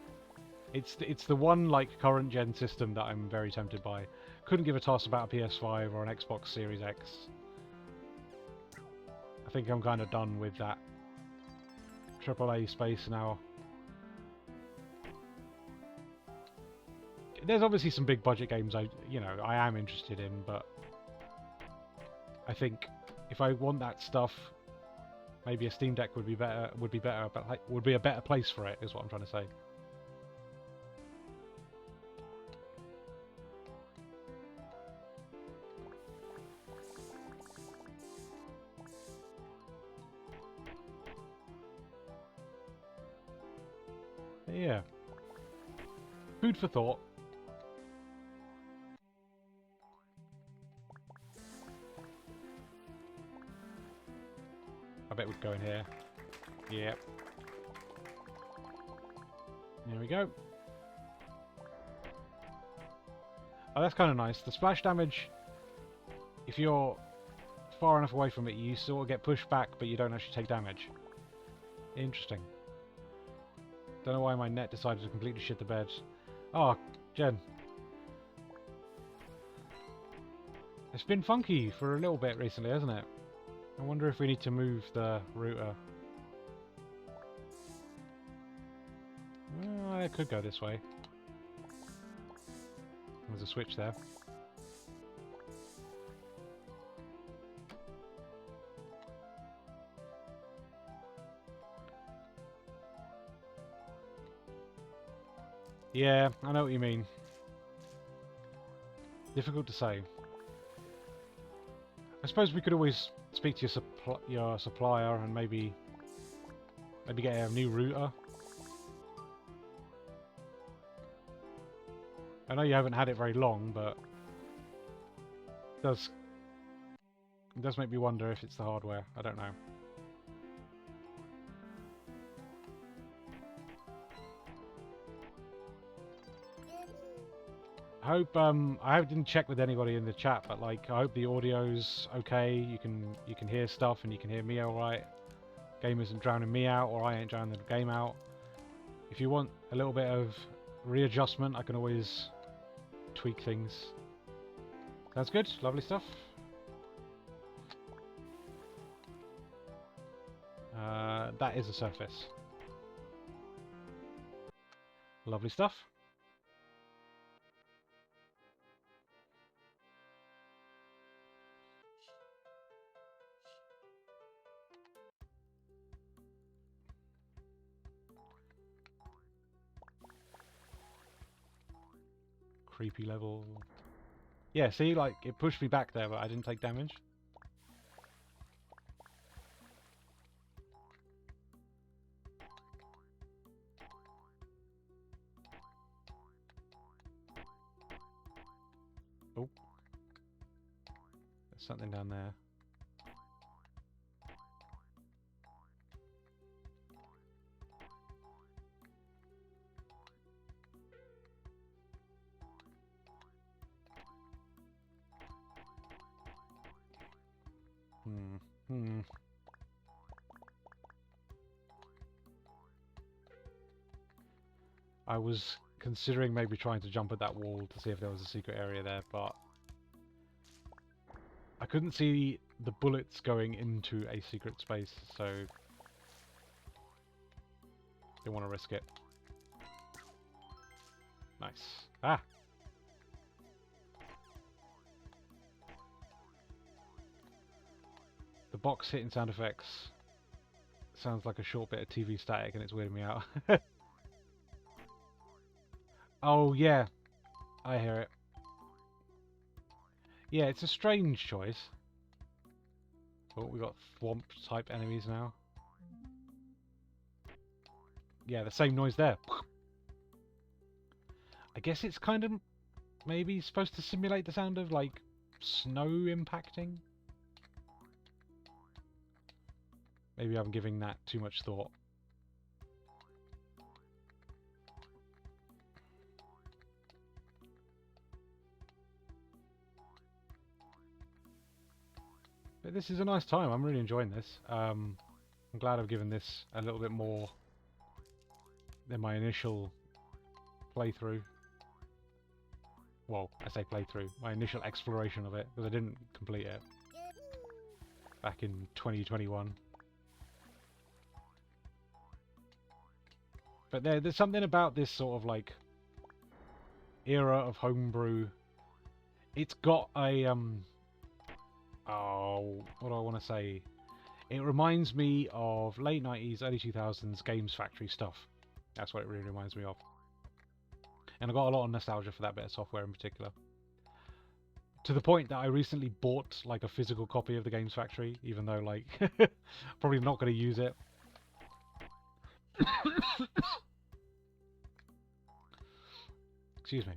It's the one like current gen system that I'm very tempted by. Couldn't give a toss about a PS5 or an Xbox Series X. I think I'm kind of done with that AAA space now. There's obviously some big budget games I am interested in, but I think if I want that stuff, maybe a Steam Deck would be better. But would be a better place for it. Is what I'm trying to say. Yeah. Food for thought. I bet we'd go in here. Yep. There we go. Oh, that's kind of nice. The splash damage, if you're far enough away from it, you sort of get pushed back, but you don't actually take damage. Interesting. Don't know why my net decided to completely shit the bed. Oh, Jen. It's been funky for a little bit recently, hasn't it? I wonder if we need to move the router. Well, it could go this way. There's a switch there. Yeah, I know what you mean. Difficult to say. I suppose we could always speak to your supplier and maybe get a new router. I know you haven't had it very long, but it does make me wonder if it's the hardware. I don't know. I hope I didn't check with anybody in the chat, but like I hope the audio's okay. You can hear stuff and you can hear me all right. Game isn't drowning me out, or I ain't drowning the game out. If you want a little bit of readjustment, I can always tweak things. Sounds good. Lovely stuff. That is a surface. Lovely stuff. Creepy level. Yeah, see, like, it pushed me back there, but I didn't take damage. something down there. I was considering maybe trying to jump at that wall to see if there was a secret area there, but I couldn't see the bullets going into a secret space, so didn't want to risk it. Nice. Ah! The box hitting sound effects sounds like a short bit of TV static and it's weirding me out. Oh yeah, I hear it. Yeah, it's a strange choice. Oh, we got thwomp type enemies now. Yeah, the same noise there. I guess it's kind of maybe supposed to simulate the sound of like snow impacting. Maybe I'm giving that too much thought. But this is a nice time. I'm really enjoying this. I'm glad I've given this a little bit more than my initial playthrough. Well, I say playthrough. My initial exploration of it, because I didn't complete it back in 2021. But there's something about this sort of like era of homebrew. It's got a oh, what do I want to say? It reminds me of late 90s, early 2000s Games Factory stuff. That's what it really reminds me of. And I got a lot of nostalgia for that bit of software in particular. To the point that I recently bought like a physical copy of the Games Factory, even though like probably not going to use it. Excuse me.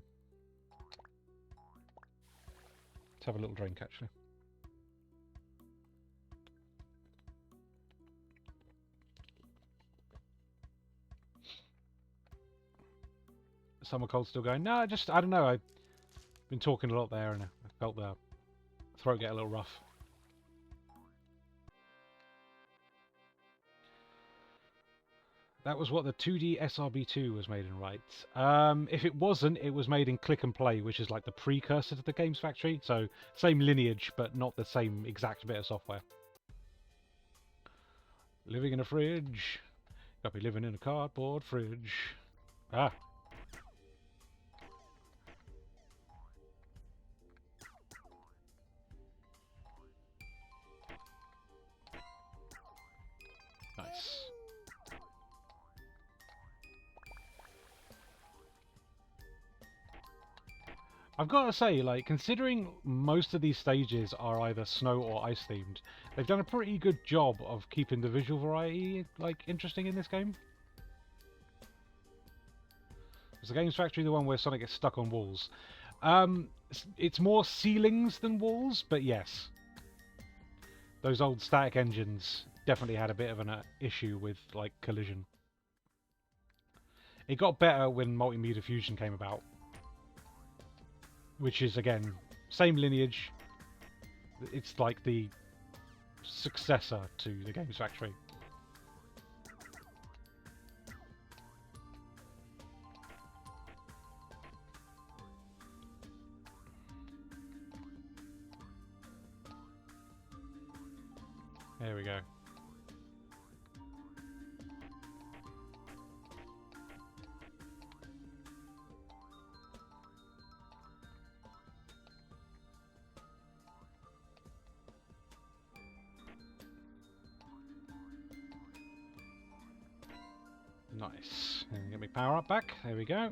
Let's have a little drink actually. Summer cold still going? No, I don't know. I've been talking a lot there and I felt the throat get a little rough. That was what the 2D SRB2 was made in, right? If it wasn't, it was made in Click and Play, which is like the precursor to the Games Factory. So same lineage, but not the same exact bit of software. Living in a fridge. Gotta be living in a cardboard fridge. Ah. Nice. I've got to say, like, considering most of these stages are either snow or ice themed, they've done a pretty good job of keeping the visual variety, like, interesting in this game. Is the Games Factory the one where Sonic gets stuck on walls? It's more ceilings than walls, but yes. Those old static engines definitely had a bit of an issue with, like, collision. It got better when Multimedia Fusion came about. Which is, again, same lineage. It's like the successor to the Games Factory. There we go. Nice. And get my power up back. There we go. A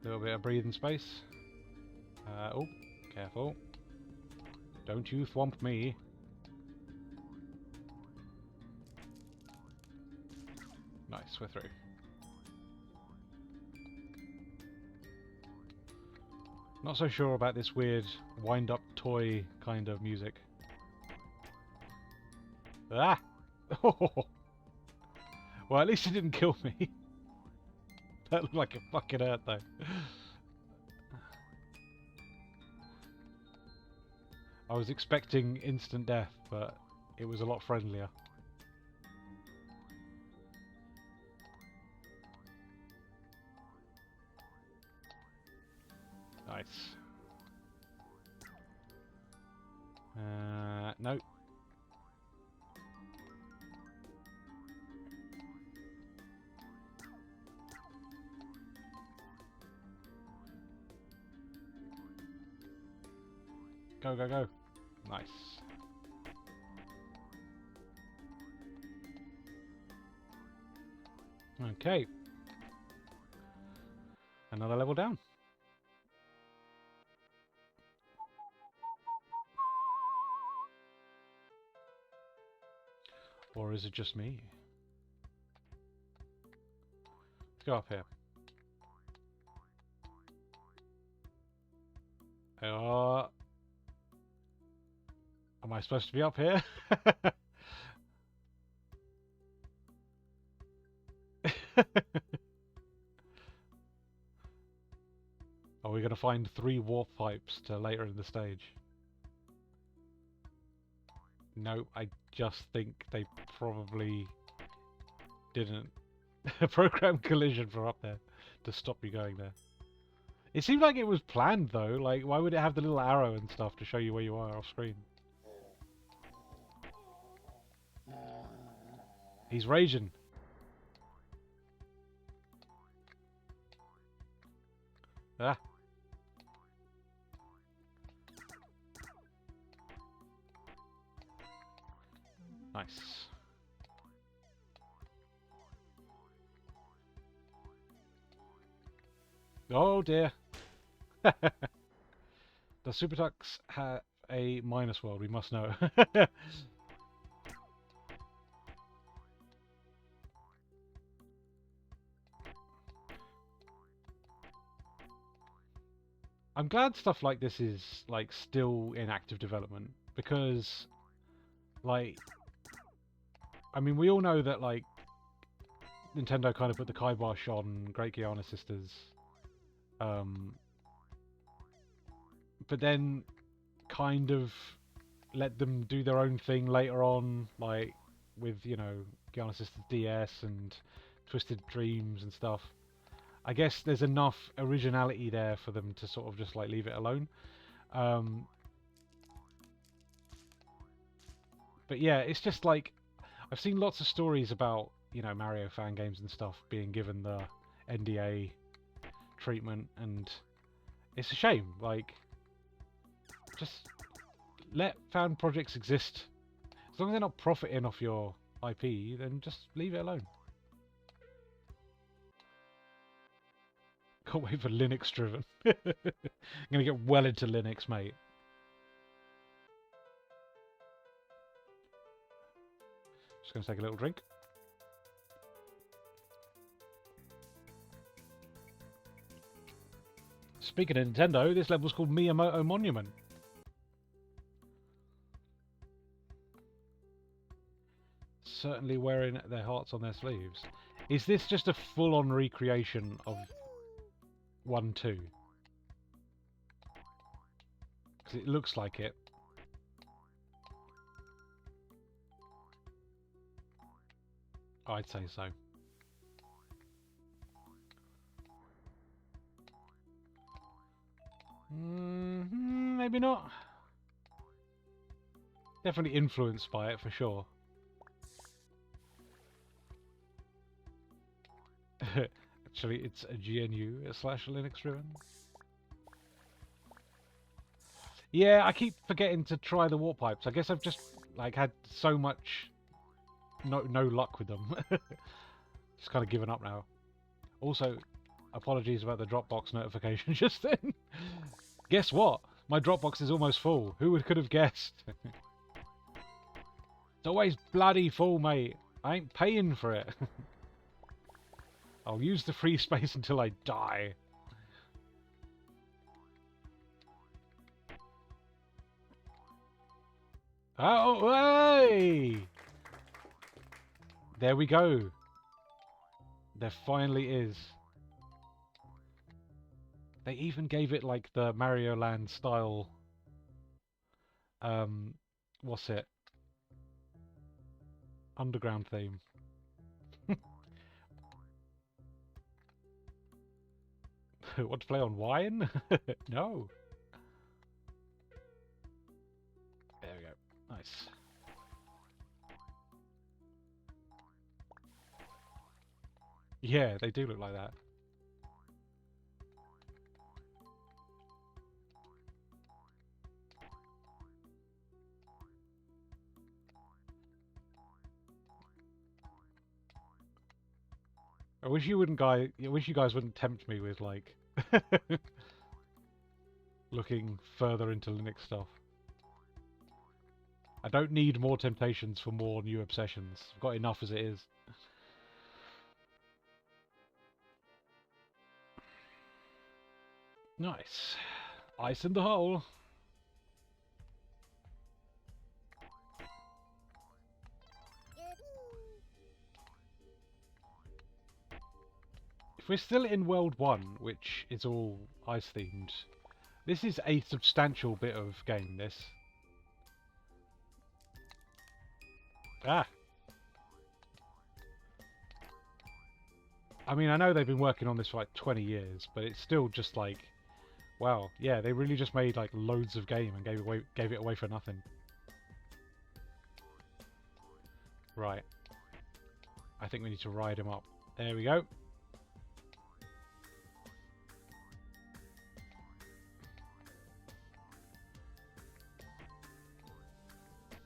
little bit of breathing space. Oh, careful. Don't you thwomp me. Nice, we're through. Not so sure about this weird wind-up toy kind of music. Ah! Well, at least it didn't kill me. That looked like it fucking hurt, though. I was expecting instant death, but it was a lot friendlier. Nice. No. Go, go, go. Nice. Okay. Another level down. Or is it just me? Let's go up here. Am I supposed to be up here? Are we going to find 3 warp pipes to later in the stage? No, I just think they probably didn't program collision for up there to stop you going there. It seemed like it was planned though, like why would it have the little arrow and stuff to show you where you are off screen? He's raging. Ah. Nice. Oh dear. Does SuperTux have a minus world? We must know. I'm glad stuff like this is like still in active development because like I mean we all know that like Nintendo kind of put the kibosh on Great Giana Sisters, but then kind of let them do their own thing later on, like with, you know, Giana Sisters DS and Twisted Dreams and stuff. I guess there's enough originality there for them to sort of just like leave it alone. But yeah, it's just like I've seen lots of stories about, you know, Mario fan games and stuff being given the NDA treatment, and it's a shame. Like, just let fan projects exist. As long as they're not profiting off your IP, then just leave it alone. Can't wait for Linux driven. I'm gonna get well into Linux, mate. Just gonna take a little drink. Speaking of Nintendo, this level's called Miyamoto Monument. Certainly wearing their hearts on their sleeves. Is this just a full-on recreation of 1-2? Because it looks like it. I'd say so. Maybe not. Definitely influenced by it for sure. Actually, it's a GNU / Linux driven. Yeah, I keep forgetting to try the warp pipes. I guess I've just like had so much no luck with them. Just kind of given up now. Also, apologies about the Dropbox notification just then. Guess what? My Dropbox is almost full. Who could have guessed? It's always bloody full, mate. I ain't paying for it. I'll use the free space until I die. Oh, hey! There we go. There finally is. They even gave it like the Mario Land style. What's it? Underground theme. Want to play on wine? No. There we go. Nice. Yeah, they do look like that. I wish you guys wouldn't tempt me with like looking further into Linux stuff. I don't need more temptations for more new obsessions. I've got enough as it is. Nice. Ice in the hole. If we're still in World 1, which is all ice themed, this is a substantial bit of game, this. Ah! I mean, I know they've been working on this for like 20 years, but it's still just like, wow, yeah, they really just made like loads of game and gave it away for nothing. Right. I think we need to ride him up. There we go.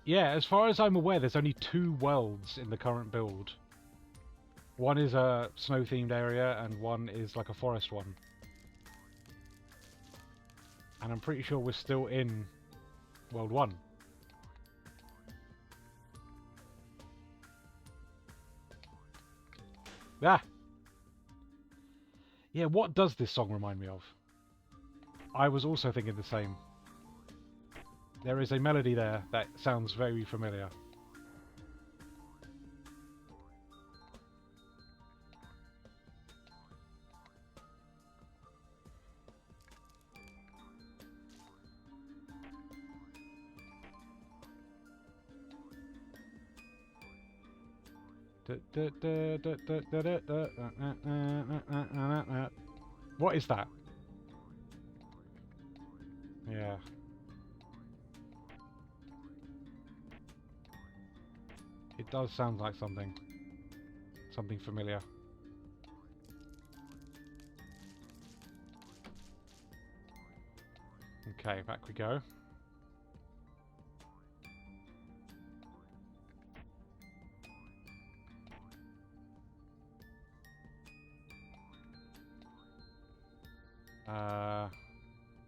Yeah, as far as I'm aware, there's only 2 worlds in the current build. One is a snow-themed area, and one is like a forest one. And I'm pretty sure we're still in World 1. Ah! Yeah, what does this song remind me of? I was also thinking the same. There is a melody there that sounds very familiar. What is that? Yeah. It does sound like something. Something familiar. Okay, back we go.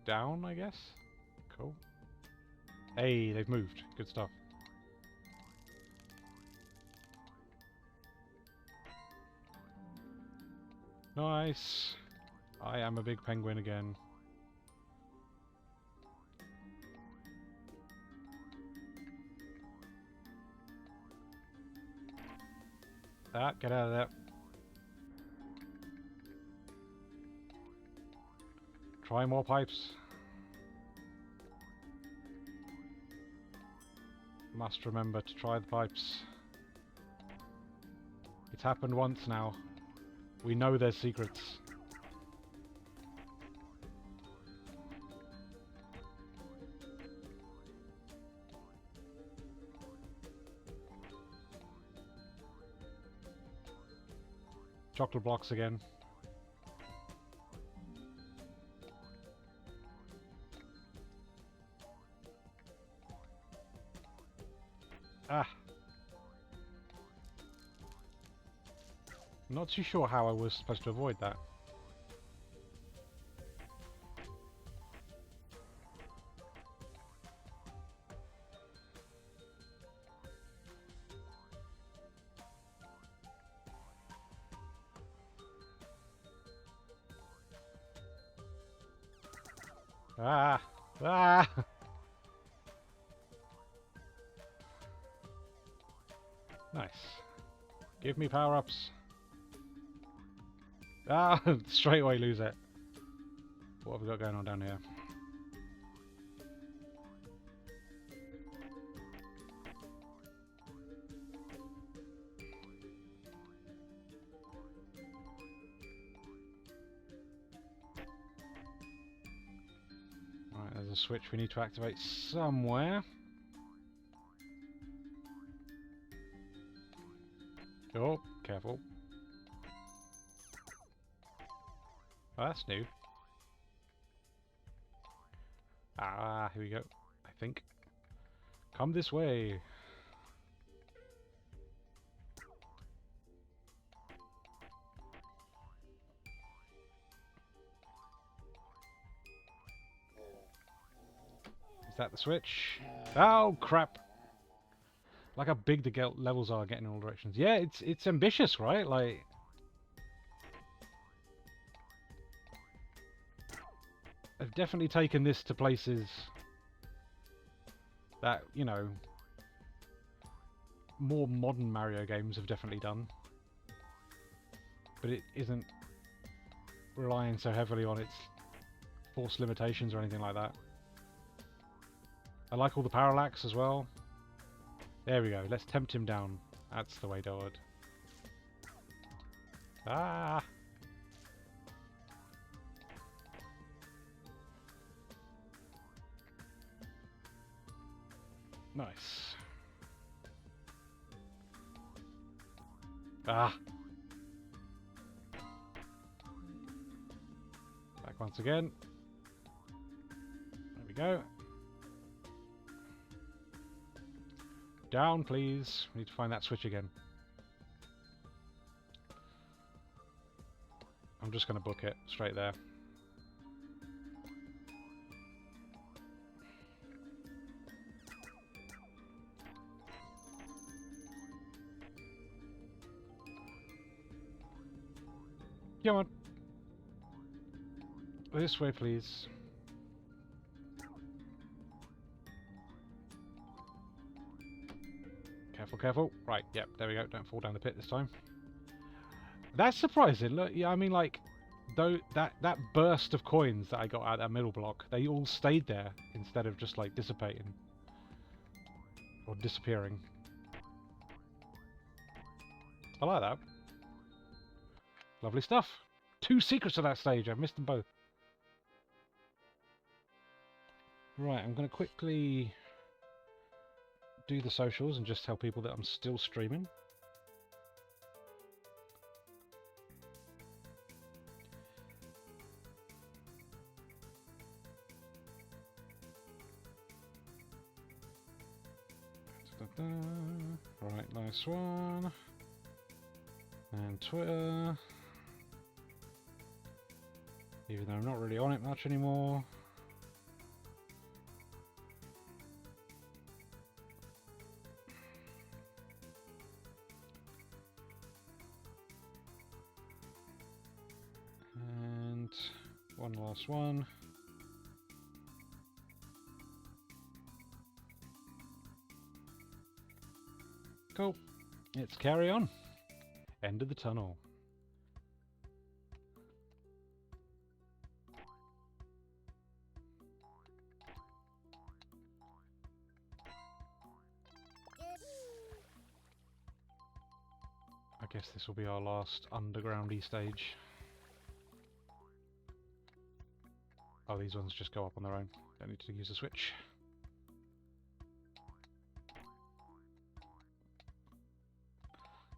Down, I guess? Cool. Hey, they've moved. Good stuff. Nice. I am a big penguin again. Ah, get out of there. Try more pipes. Must remember to try the pipes. It's happened once now. We know there's secrets. Chocolate blocks again. Ah. Not too sure how I was supposed to avoid that. Ah! Ah! Nice. Give me power-ups. Ah, straight away lose it. What have we got going on down here? Right, there's a switch we need to activate somewhere. Oh, careful. Oh, that's new. Ah, here we go. I think. Come this way. Is that the switch? Oh, crap. Like how big the levels are getting in all directions. Yeah, it's ambitious, right? Like... I've definitely taken this to places that, you know, more modern Mario games have definitely done. But it isn't relying so heavily on its force limitations or anything like that. I like all the parallax as well. There we go, let's tempt him down. That's the way forward. Ah! Nice. Ah! Back once again. There we go. Down, please. We need to find that switch again. I'm just going to book it straight there. Come on. This way, please. Careful, careful. Right, yep, there we go. Don't fall down the pit this time. That's surprising. Look, yeah, I mean, like, though that burst of coins that I got out of that middle block, they all stayed there instead of just like dissipating or disappearing. I like that. Lovely stuff. 2 secrets of that stage. I've missed them both. Right, I'm going to quickly do the socials and just tell people that I'm still streaming. Right, nice one. And Twitter. Even though I'm not really on it much anymore. And one last one. Cool. Let's carry on. End of the tunnel. I guess this will be our last undergroundy stage. Oh, these ones just go up on their own. Don't need to use a switch.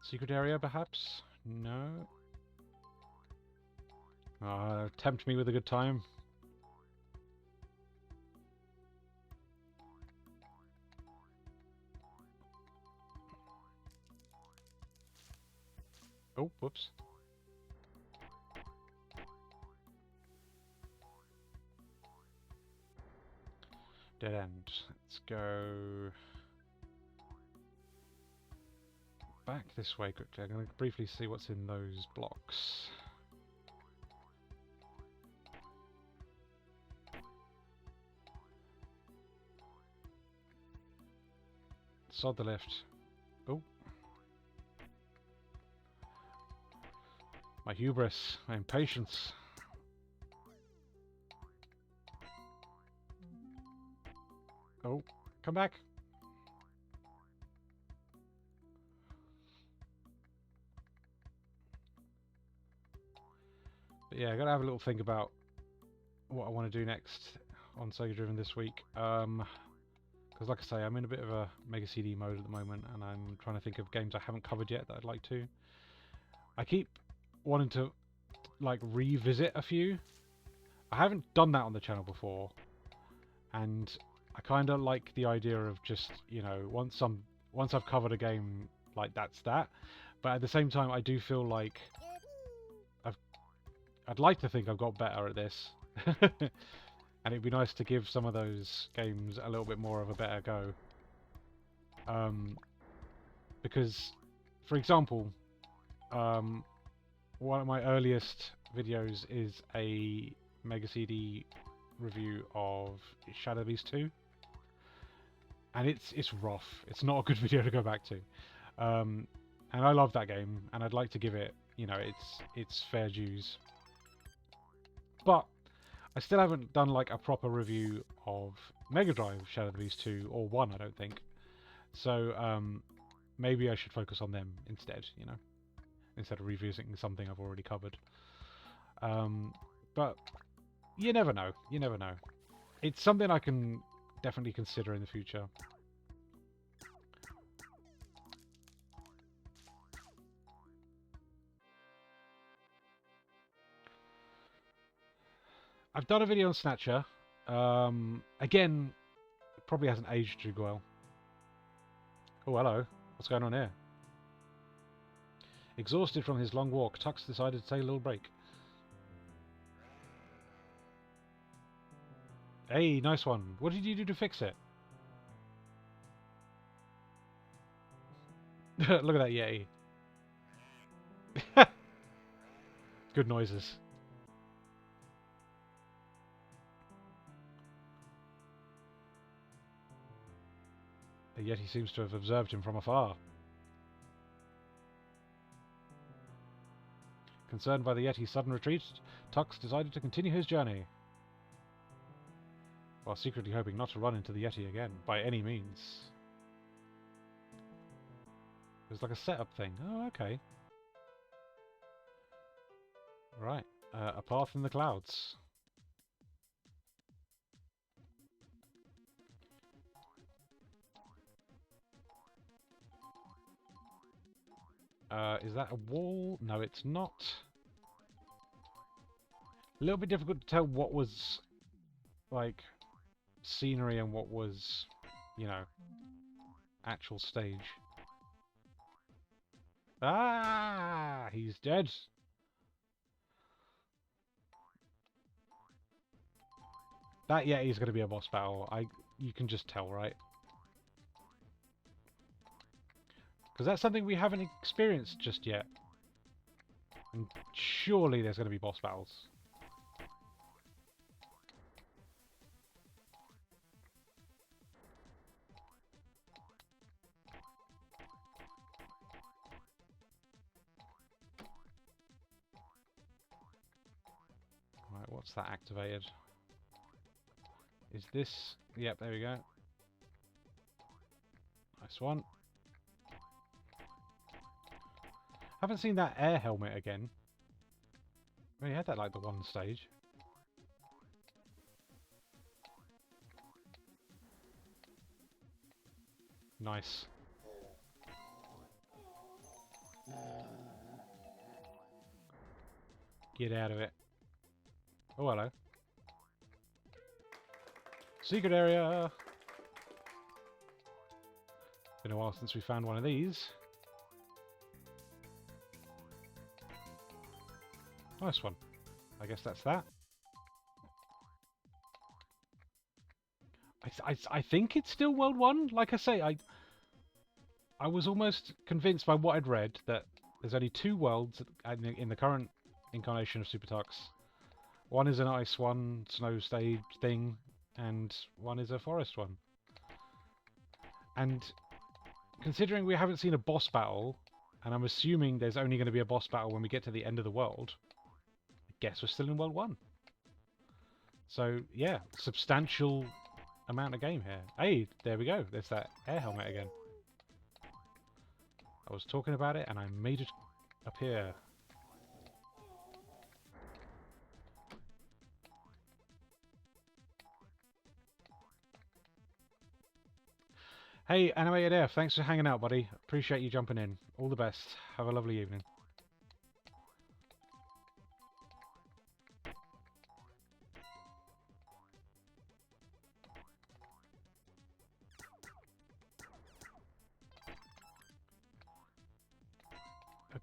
Secret area, perhaps? No. Tempt me with a good time. Oh, whoops. Dead end. Let's go back this way quickly. I'm going to briefly see what's in those blocks. Sod the lift. Oh. My hubris, my impatience. Oh, come back. But yeah, I gotta have a little think about what I want to do next on Sega Driven this week. Because like I say, I'm in a bit of a Mega CD mode at the moment, and I'm trying to think of games I haven't covered yet that I'd like to. I keep wanting to like revisit a few. I haven't done that on the channel before, and I kind of like the idea of just, you know, once I've covered a game, like that's that. But at the same time, I do feel like I'd like to think I've got better at this. And it'd be nice to give some of those games a little bit more of a better go. Because, for example, one of my earliest videos is a Mega CD review of Shadow Beast 2. And it's rough. It's not a good video to go back to. And I love that game, and I'd like to give it, you know, its fair dues. But I still haven't done like a proper review of Mega Drive Shadow Beast 2 or 1, I don't think. So maybe I should focus on them instead, you know, instead of revisiting something I've already covered. But you never know. You never know. It's something I can definitely consider in the future. I've done a video on Snatcher. Again, probably hasn't aged too well. Oh, hello. What's going on here? Exhausted from his long walk, Tux decided to take a little break. Hey, nice one. What did you do to fix it? Look at that Yeti. Good noises. The Yeti seems to have observed him from afar. Concerned by the Yeti's sudden retreat, Tux decided to continue his journey, while secretly hoping not to run into the Yeti again, by any means. It was like a setup thing. Oh, okay. Right. A path in the clouds. Is that a wall? No, it's not. A little bit difficult to tell what was, like, scenery and what was, you know, actual stage. Ah! He's dead! That Yeti's going to be a boss battle. You can just tell, right? Because that's something we haven't experienced just yet. And surely there's going to be boss battles. Right, what's that activated? Is this... Yep, there we go. Nice one. Haven't seen that air helmet again. We had that like the one stage. Nice. Get out of it. Oh, hello. Secret area! Been a while since we found one of these. Nice one. I guess that's that. I think it's still World 1. Like I say, I was almost convinced by what I'd read that there's only 2 worlds in the current incarnation of SuperTux. One is an ice one, snow stage thing, and one is a forest one. And considering we haven't seen a boss battle, And I'm assuming there's only going to be a boss battle when we get to the end of the world. I guess we're still in World 1. So, yeah, substantial amount of game here. Hey, there we go. There's that air helmet again. I was talking about it and I made it appear. Hey, Animated F, thanks for hanging out, buddy. Appreciate you jumping in. All the best. Have a lovely evening.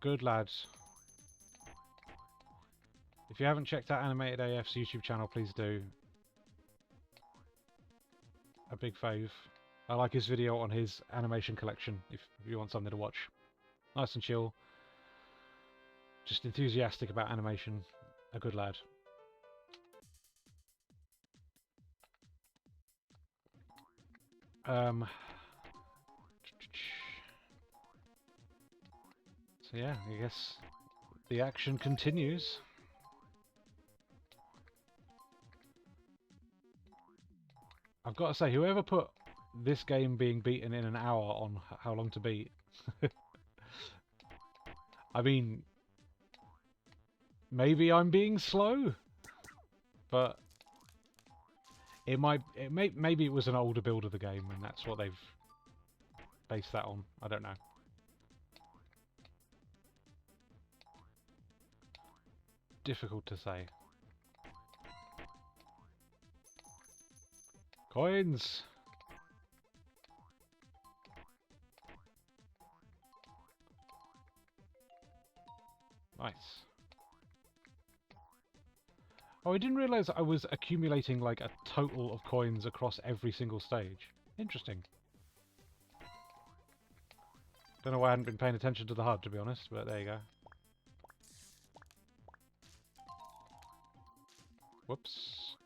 Good lads. If you haven't checked out Animated AF's YouTube channel, please do. A big fave. I like his video on his animation collection, if you want something to watch. Nice and chill. Just enthusiastic about animation. A good lad. So yeah, I guess the action continues. I've got to say, whoever put this game being beaten in an hour on how long to beat, I mean, maybe I'm being slow, but maybe it was an older build of the game, and that's what they've based that on. I don't know. Difficult to say. Coins! Nice. Oh, I didn't realise I was accumulating like a total of coins across every single stage. Interesting. Don't know why I hadn't been paying attention to the HUD, to be honest, but there you go. Whoops.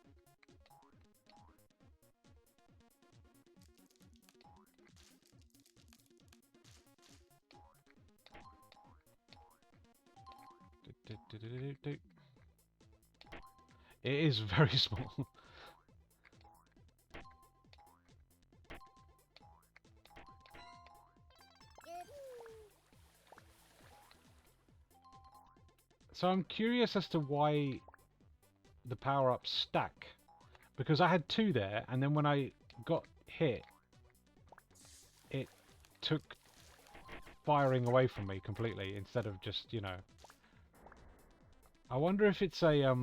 It is very small. So I'm curious as to why the power-ups stack. Because I had 2 there, and then when I got hit, it took firing away from me completely, instead of just, you know... I wonder if it's a,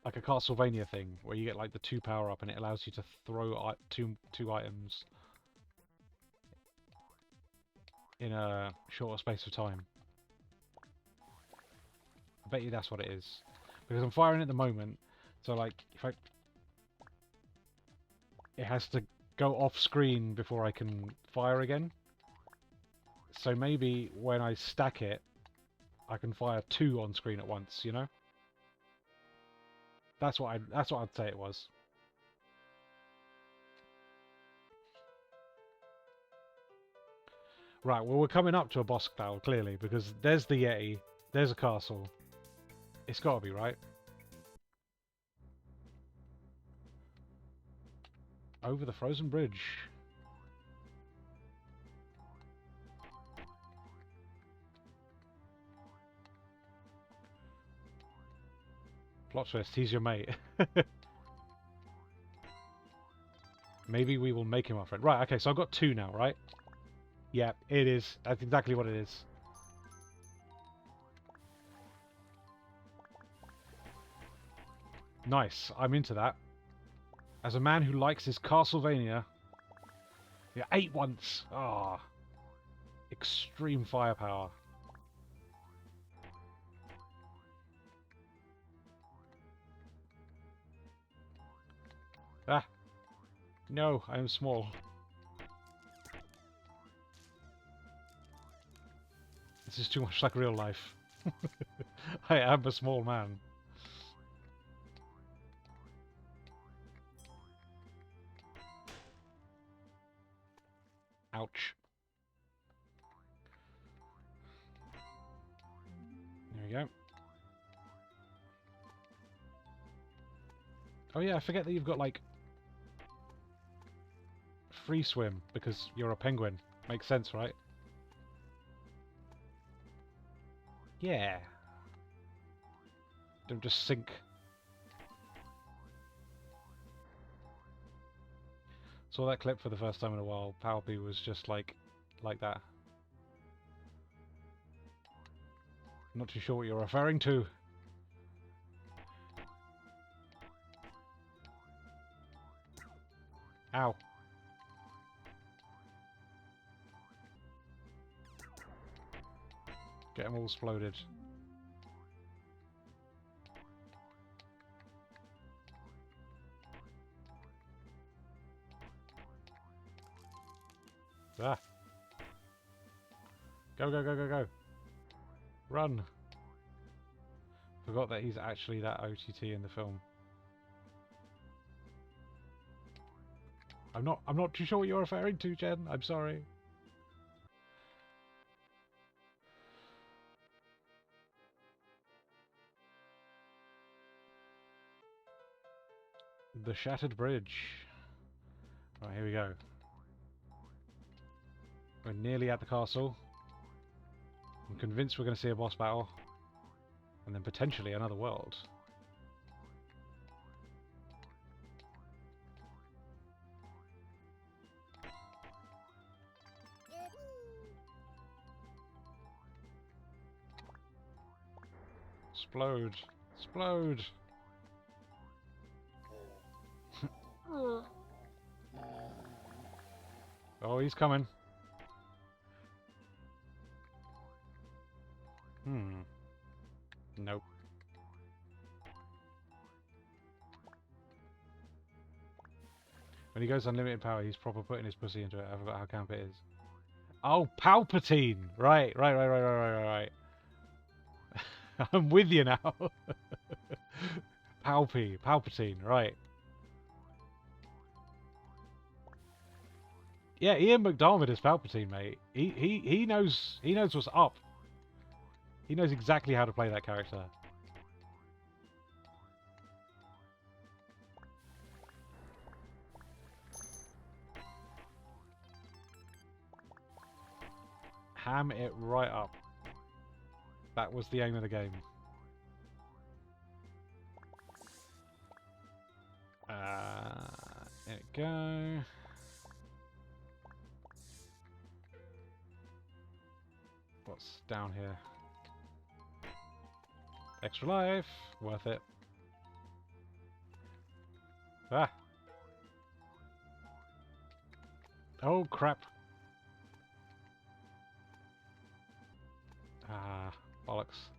like a Castlevania thing, where you get like the 2 power-up and it allows you to throw two items in a shorter space of time. I bet you that's what it is. Because I'm firing at the moment, so like, if I... It has to go off screen before I can fire again. So maybe when I stack it, I can fire 2 on screen at once, you know? That's what I'd say it was. Right, well we're coming up to a boss battle, clearly, because there's the Yeti, there's a castle. It's gotta be, right? Over the frozen bridge. Plot twist, he's your mate. Maybe we will make him our friend. Right, okay, so I've got 2 now, right? Yeah, it is. That's exactly what it is. Nice, I'm into that. As a man who likes his Castlevania... Yeah, 8 once! Ah, oh, extreme firepower. Ah! No, I am small. This is too much like real life. I am a small man. Ouch. we go. Oh yeah, I forget that you've got, like, free swim, because you're a penguin. Makes sense, right? Yeah. Don't just sink. Saw that clip for the first time in a while. Palpy was just like that. Not too sure what you're referring to. Ow. Get them all exploded. Ah. Go, go, go, go, go. Run. Forgot that he's actually that OTT in the film. I'm not too sure what you're referring to, Jen. I'm sorry. The Shattered Bridge. Right, here we go. We're nearly at the castle. I'm convinced we're going to see a boss battle. And then potentially another world. Explode. Explode. Oh, he's coming. Nope. When he goes unlimited power, he's proper putting his pussy into it. I forgot how camp it is. Oh, Palpatine! Right. I'm with you now. Palpatine, right. Yeah, Ian McDiarmid is Palpatine, mate. He knows what's up. He knows exactly how to play that character. Ham it right up. That was the aim of the game. There we go. What's down here? Extra life. Worth it. Ah. Oh, crap. Ah, bollocks.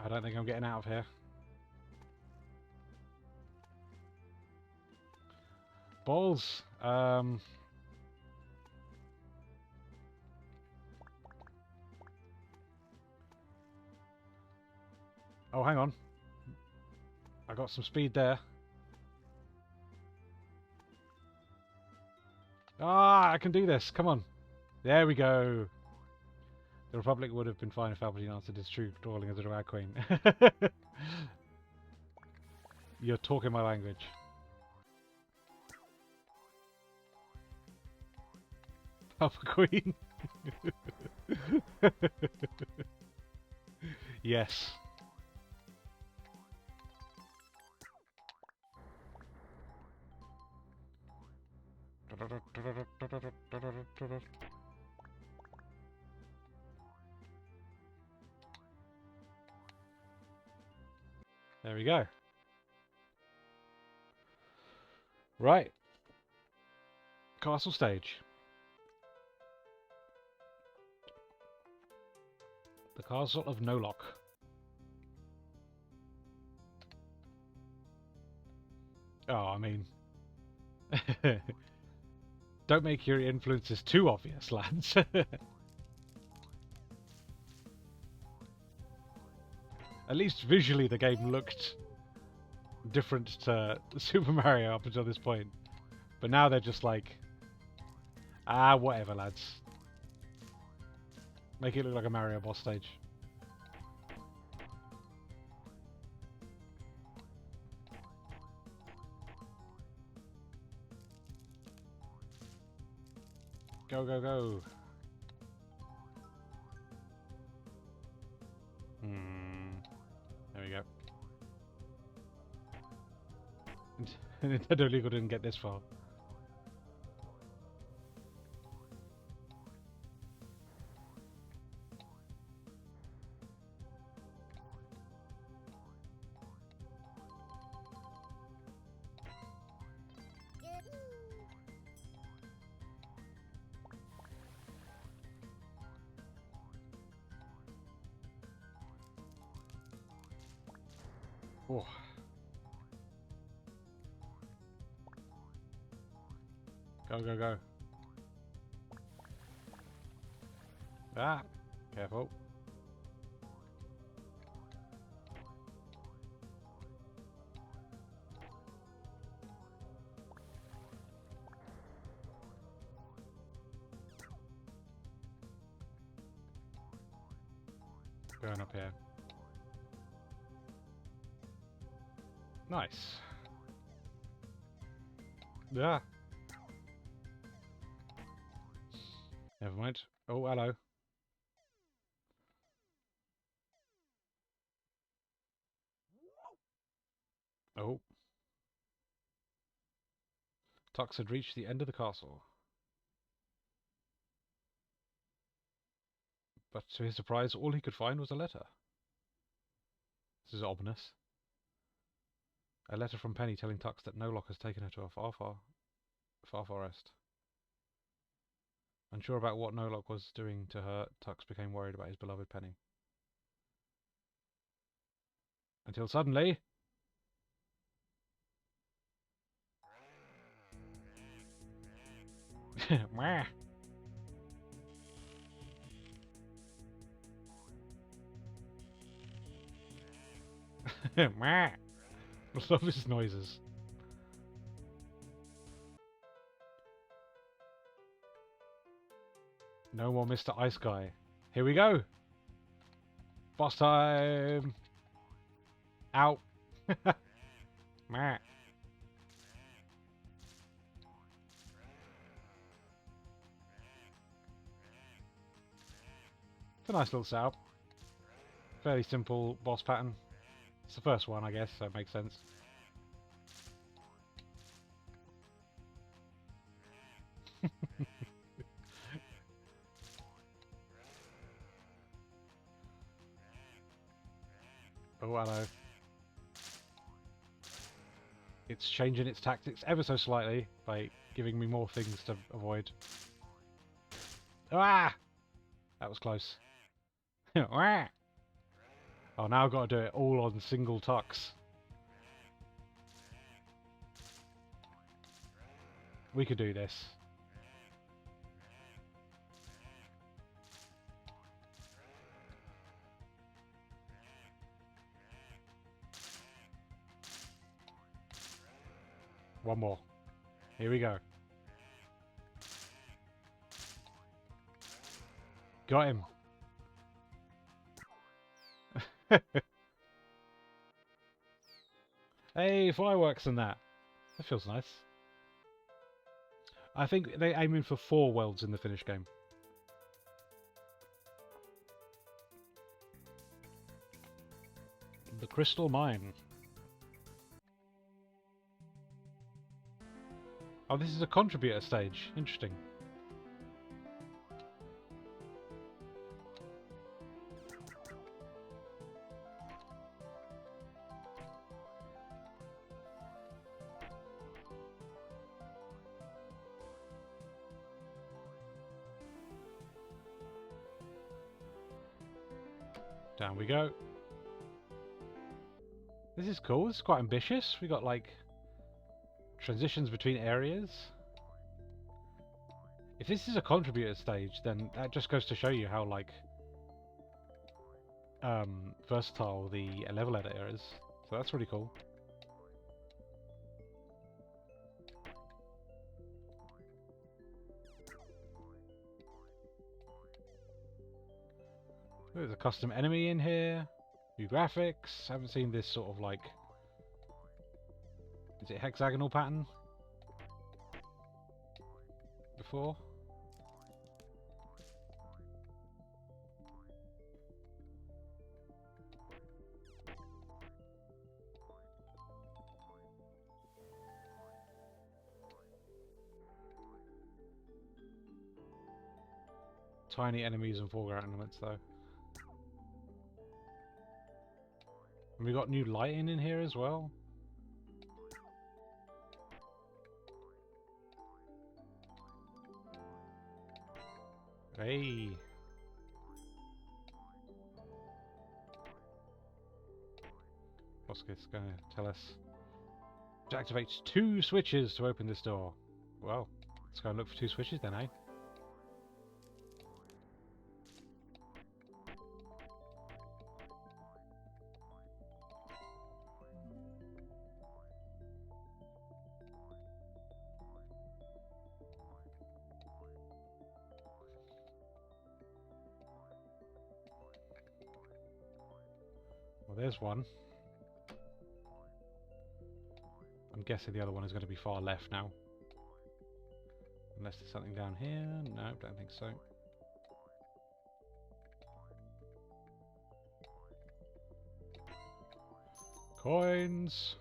I don't think I'm getting out of here. Balls. Oh, hang on. I got some speed there. Ah, I can do this. Come on. There we go. The Republic would have been fine if Palpatine answered his true calling as a drag queen. You're talking my language. Papa Queen. Yes. There we go. Right. Castle stage. The Castle of Nolok. Oh, I mean... Don't make your influences too obvious, lads. At least visually the game looked different to Super Mario up until this point. But now they're just like... Ah, whatever, lads. Make it look like a Mario boss stage. Go, go, go. There we go. Nintendo Legal didn't get this far. Oh. Go, go, go. Ah, careful. Going up here. Nice. Yeah. Never mind. Oh, hello. Oh. Tux had reached the end of the castle. But to his surprise, all he could find was a letter. This is ominous. A letter from Penny telling Tux that No Lock has taken her to a far forest. Unsure about what No Lock was doing to her, Tux became worried about his beloved Penny. Until suddenly... Mwah. Mwah. I love his noises. No more Mr. Ice Guy. Here we go. Boss time. Ow. Mwah. It's a nice little setup. Fairly simple boss pattern. It's the first one, I guess, so it makes sense. Oh, hello. It's changing its tactics ever so slightly by giving me more things to avoid. Ah! That was close. Oh, now I've got to do it all on single Tux. We could do this. One more. Here we go. Got him. Hey, fireworks and that. That feels nice. I think they're aiming for 4 worlds in the finished game. The Crystal Mine. Oh, this is a contributor stage. Interesting. Down we go. This is cool. This is quite ambitious. We got like transitions between areas. If this is a contributor stage, then that just goes to show you how like versatile the level editor is. So that's really cool. There's a custom enemy in here. New graphics. Haven't seen this sort of like... Is it hexagonal pattern? Before? Tiny enemies and foreground elements though. And we got new lighting in here as well. Hey. What's this going to tell us? It activates 2 switches to open this door. Well, let's go and look for 2 switches then, eh? Well, there's one. I'm guessing the other one is going to be far left now. Unless there's something down here. No, don't think so. Coins!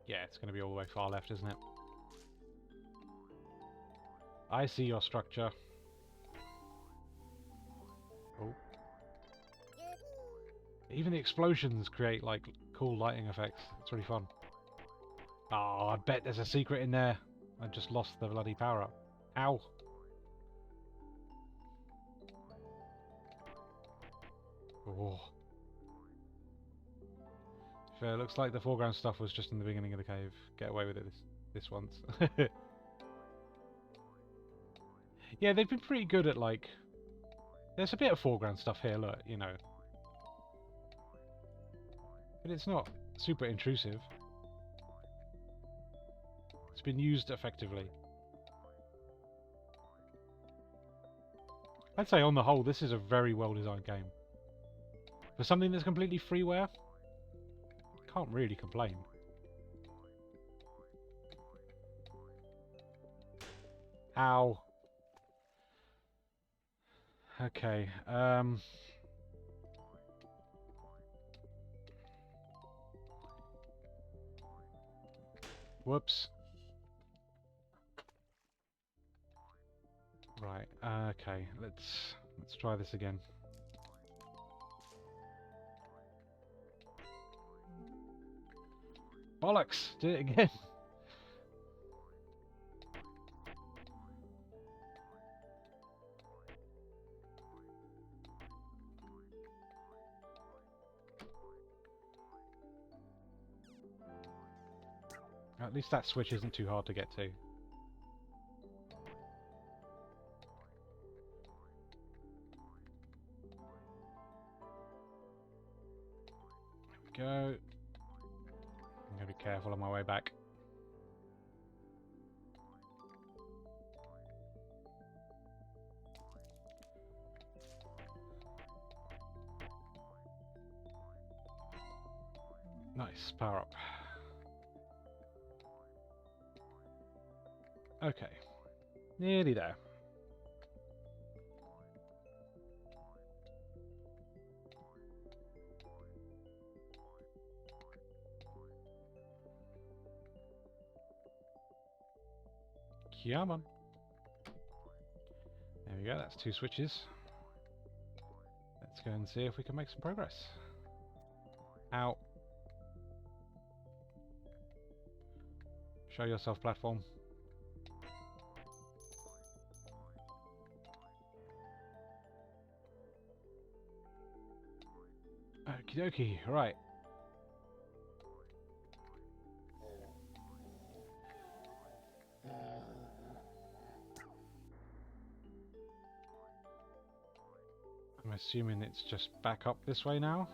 Yeah, it's going to be all the way far left, isn't it? I see your structure. Oh. Even the explosions create, like, cool lighting effects. It's really fun. Oh, I bet there's a secret in there. I just lost the bloody power-up. Ow. Oh. Fair, looks like the foreground stuff was just in the beginning of the cave. Get away with it this once. Yeah, they've been pretty good at, like... There's a bit of foreground stuff here, look, you know. But it's not super intrusive. It's been used effectively. I'd say on the whole, this is a very well-designed game. For something that's completely freeware, can't really complain. Ow. Okay, whoops. Right, okay, let's try this again. Bollocks! Did it again! At least that switch isn't too hard to get to. There we go. I'm going to be careful on my way back. Nice, power up. Okay, nearly there. Come on. There we go, that's 2 switches. Let's go and see if we can make some progress. Ow. Show yourself, platform. Okie dokie, right. I'm assuming it's just back up this way now.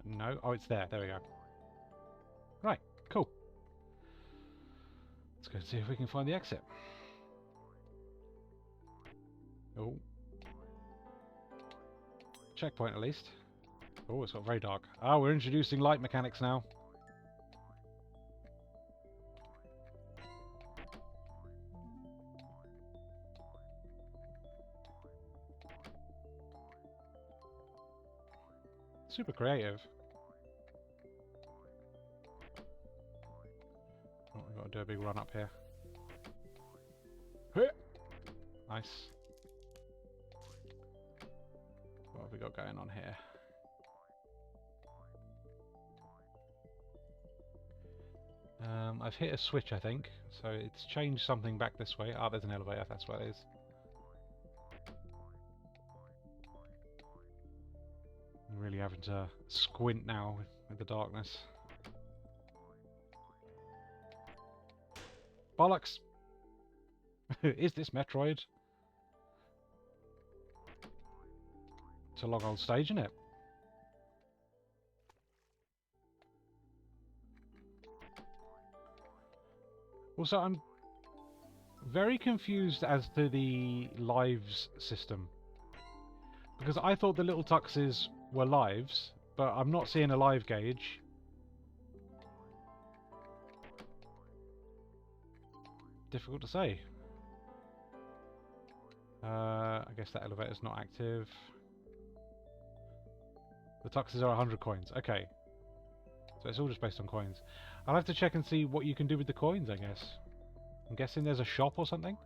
No. Oh, it's there. There we go. Right, cool. Let's go and see if we can find the exit. Oh. Checkpoint at least. Oh, it's got very dark. Ah, we're introducing light mechanics now. Super creative. Oh, we've got to do a big run up here. Nice. What have we got going on here? I've hit a switch, I think, so it's changed something back this way. Ah, there's an elevator, that's what it is. I'm really having to squint now with the darkness. Bollocks! Is this Metroid? It's a long old stage, isn't it? Also, I'm very confused as to the lives system. Because I thought the little tuxes were lives, but I'm not seeing a live gauge. Difficult to say. I guess that elevator's not active. The tuxes are 100 coins. Okay. So it's all just based on coins. I'll have to check and see what you can do with the coins, I guess. I'm guessing there's a shop or something?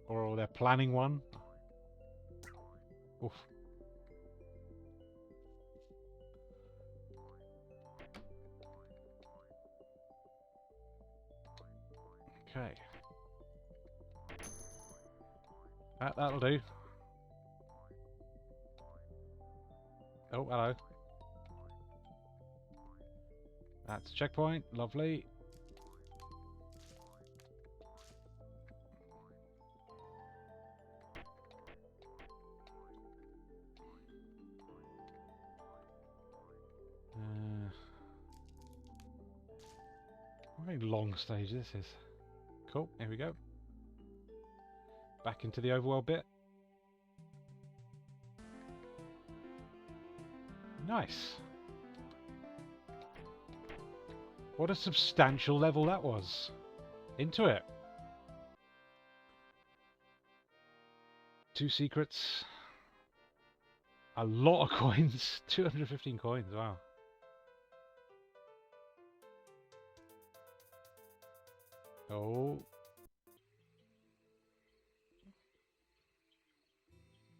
Or they're planning one? Oof. Okay. That'll do. Oh, hello. That's a checkpoint. Lovely. Very long stage this is. Cool, here we go. Back into the overworld bit. Nice. What a substantial level that was. Into it. 2 secrets. A lot of coins. 215 coins, wow. Oh.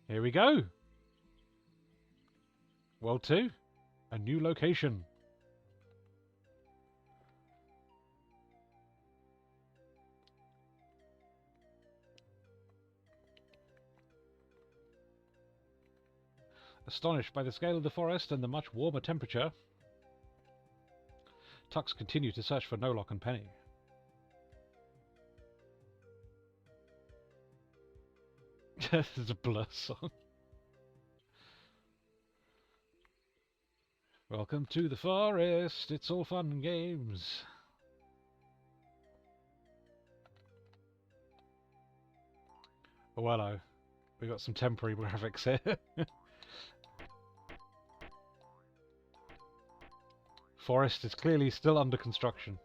Here we go. World 2. A new location. Astonished by the scale of the forest and the much warmer temperature, Tux continued to search for Nolok and Penny. This is a Blur song. Welcome to the forest, it's all fun and games. Oh, hello. We got some temporary graphics here. Forest is clearly still under construction.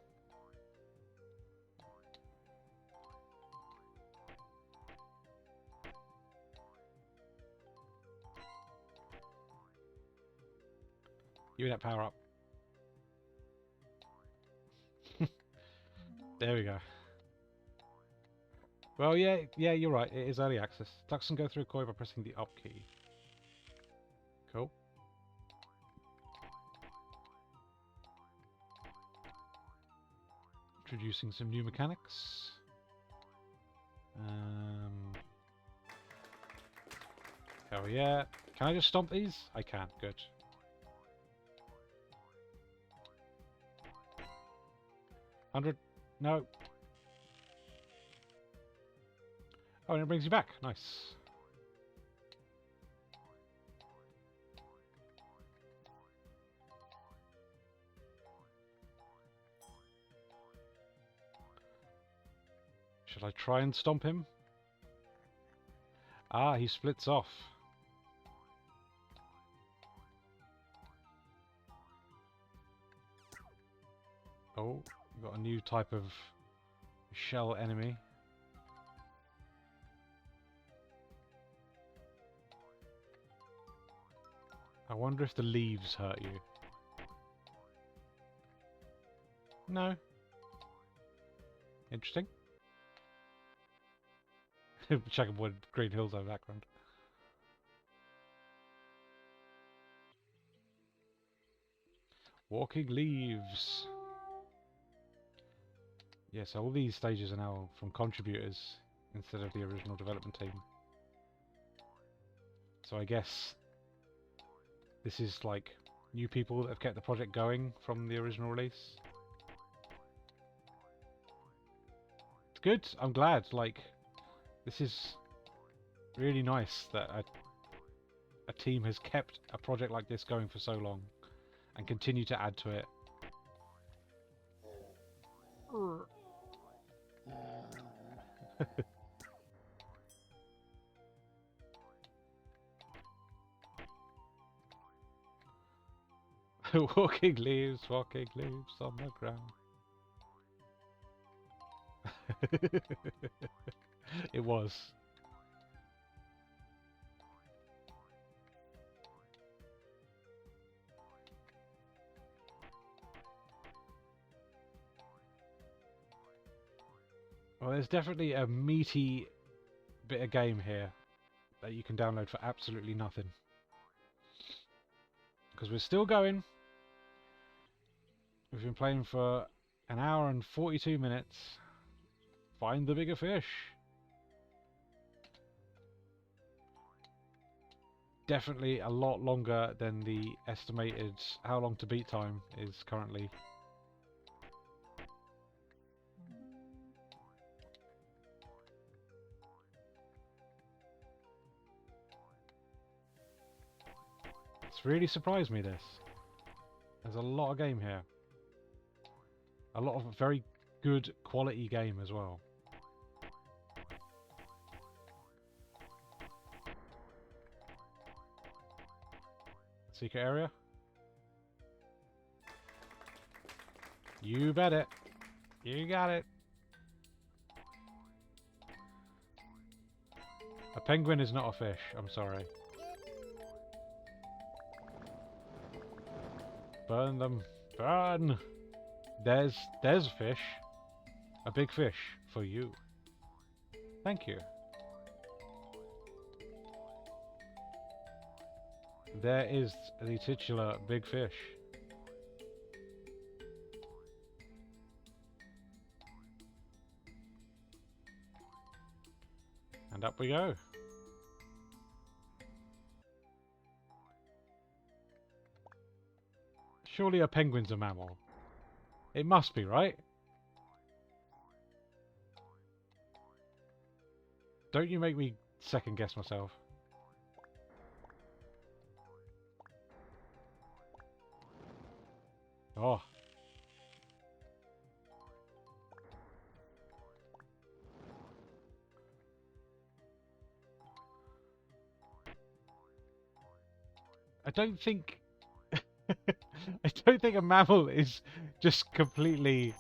Give me that power up. There we go. Well, yeah, you're right. It is early access. Tux can go through a coin by pressing the up key. Cool. Introducing some new mechanics. Oh yeah. Can I just stomp these? I can. Good. 100. No. Oh, and it brings you back. Nice. Should I try and stomp him? Ah, he splits off. Oh, we've got a new type of shell enemy. I wonder if the leaves hurt you. No. Interesting. Checkerboard green hills over background. Walking leaves. Yeah, so all these stages are now from contributors instead of the original development team. So I guess this is like new people that have kept the project going from the original release. It's good. I'm glad. Like, this is really nice that a team has kept a project like this going for so long and continue to add to it. Walking leaves on the ground. It was. Well, there's definitely a meaty bit of game here that you can download for absolutely nothing. Because we're still going. We've been playing for an hour and 42 minutes. Find the bigger fish. Definitely a lot longer than the estimated how long to beat time is currently. It's really surprised me, this. There's a lot of game here. A lot of very good quality game as well. Secret area? You bet it. You got it. A penguin is not a fish, I'm sorry. Burn them. Burn! There's a fish. A big fish for you. Thank you. There is the titular big fish. And up we go. Surely a penguin's a mammal. It must be, right? Don't you make me second guess myself. Oh. I don't think I don't think a mammal is just completely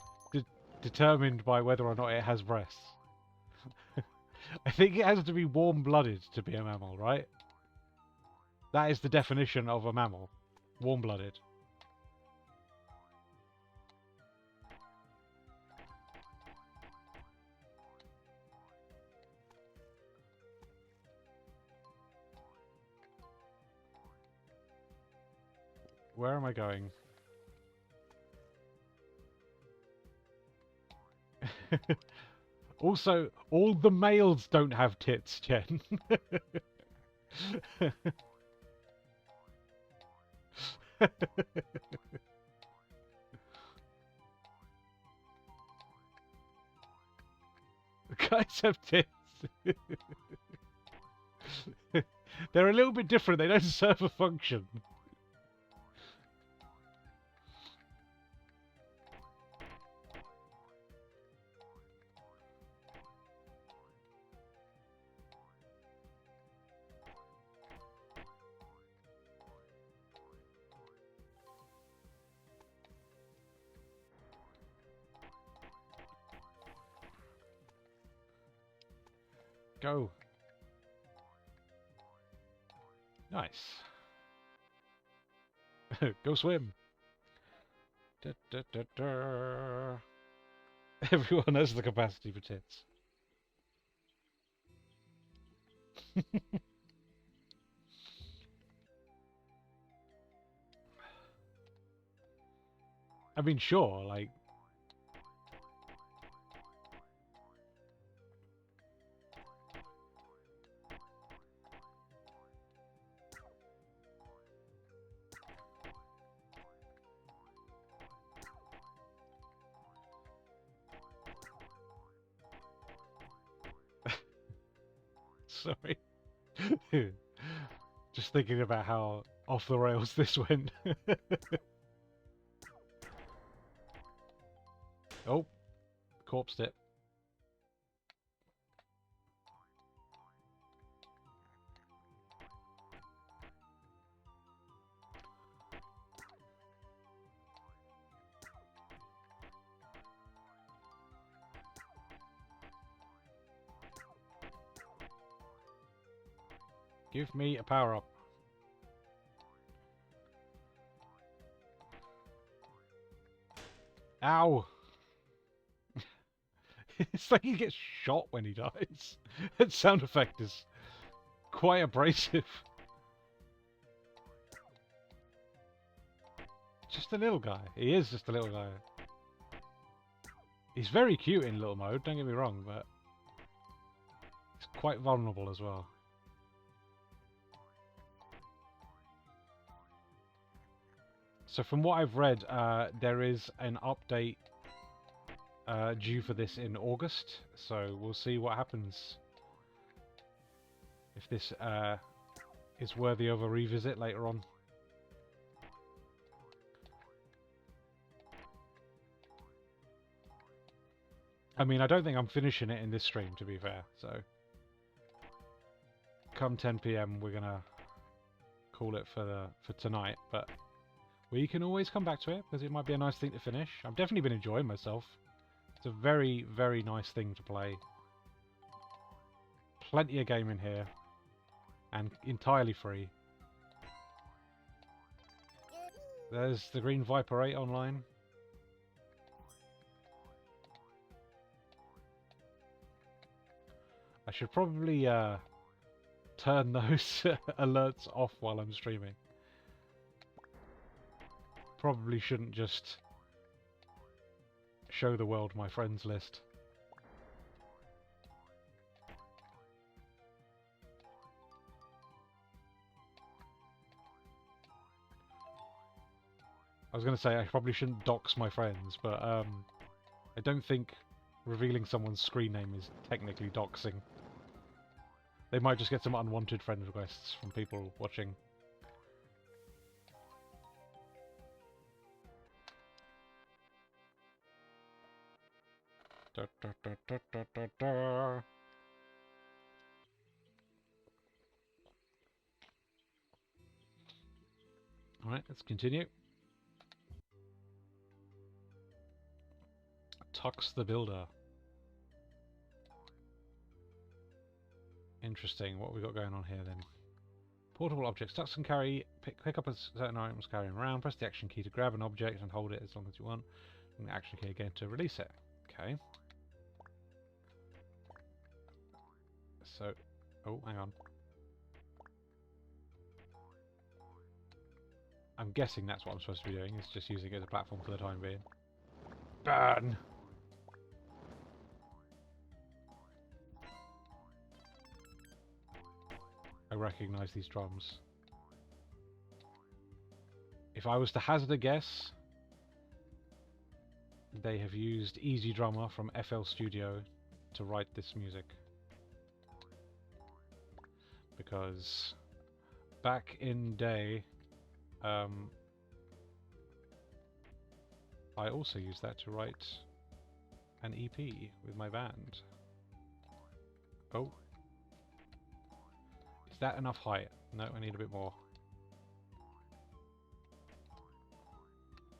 determined by whether or not it has breasts. I think it has to be warm-blooded to be a mammal, right? That is the definition of a mammal. Warm-blooded. Where am I going? Also, all the males don't have tits, Jen. have tits. They're a little bit different. They don't serve a function. Go. Nice. Go swim. Da, da, da, da. Everyone has the capacity for tits. I mean, sure, like... Sorry. Just thinking about how off the rails this went. Oh, corpse dip. Give me a power-up. Ow! It's like he gets shot when he dies. That sound effect is quite abrasive. Just a little guy. He is just a little guy. He's very cute in little mode, don't get me wrong, but he's quite vulnerable as well. So from what I've read, there is an update due for this in August, so we'll see what happens. If this is worthy of a revisit later on. I mean, I don't think I'm finishing it in this stream, to be fair, so... Come 10 PM, we're gonna call it for tonight, but... We can always come back to it, because it might be a nice thing to finish. I've definitely been enjoying myself. It's a very, very nice thing to play. Plenty of game in here. And entirely free. There's the Green Viper 8 online. I should probably turn those alerts off while I'm streaming. Probably shouldn't just show the world my friends list. I was going to say I probably shouldn't dox my friends, but I don't think revealing someone's screen name is technically doxing. They might just get some unwanted friend requests from people watching. Da, da, da, da, da, da, da. Alright, let's continue. Tux the Builder. Interesting, what have we got going on here then? Portable objects. Tux can pick up a certain items, carry them around. Press the action key to grab an object and hold it as long as you want. And the action key again to release it. Okay. So, oh, hang on. I'm guessing that's what I'm supposed to be doing, is just using it as a platform for the time being. Burn! I recognise these drums. If I was to hazard a guess, they have used Easy Drummer from FL Studio to write this music. Because back in day, I also used that to write an EP with my band. Oh. Is that enough height? No, I need a bit more.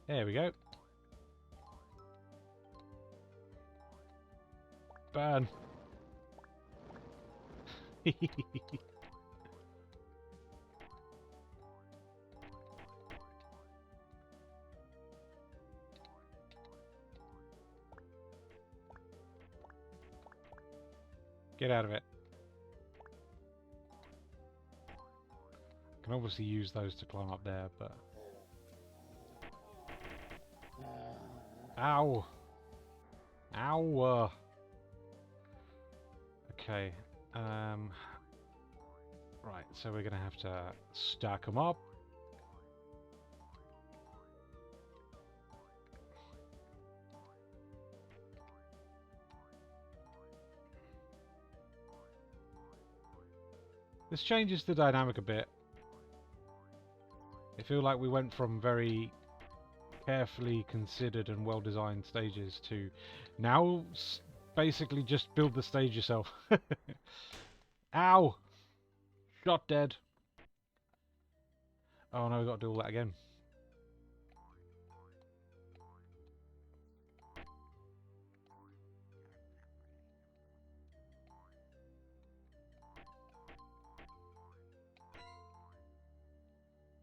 There we go. Burn. Get out of it. I can obviously use those to climb up there, but... Ow! Ow! Okay. Right, so we're going to have to stack them up. This changes the dynamic a bit. I feel like we went from very carefully considered and well-designed stages to now basically just build the stage yourself. Ow! Shot dead. Oh no, we've got to do all that again.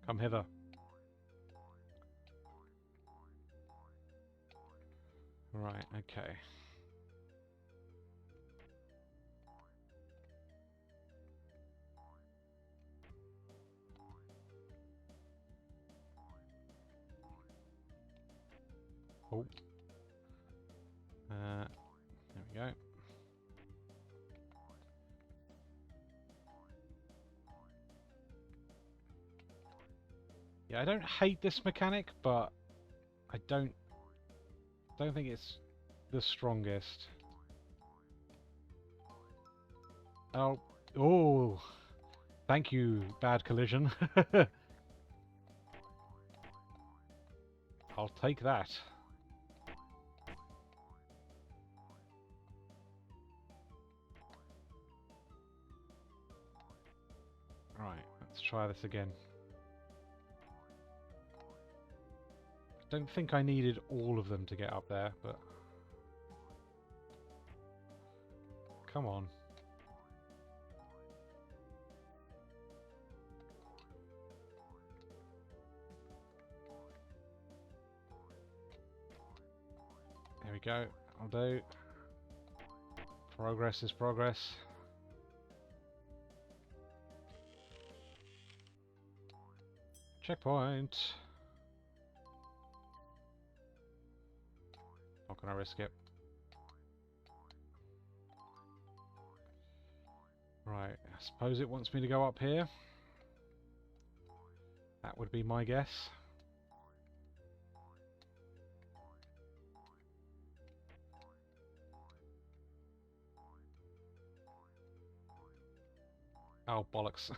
Come hither. Right, okay. Oh. There we go. Yeah, I don't hate this mechanic, but I don't think it's the strongest. Oh, oh! Thank you, bad collision. I'll take that. Right, let's try this again. I don't think I needed all of them to get up there, but... Come on. There we go. I'll do. Progress is progress. Checkpoint. Not gonna risk it. Right, I suppose it wants me to go up here. That would be my guess. Oh, bollocks.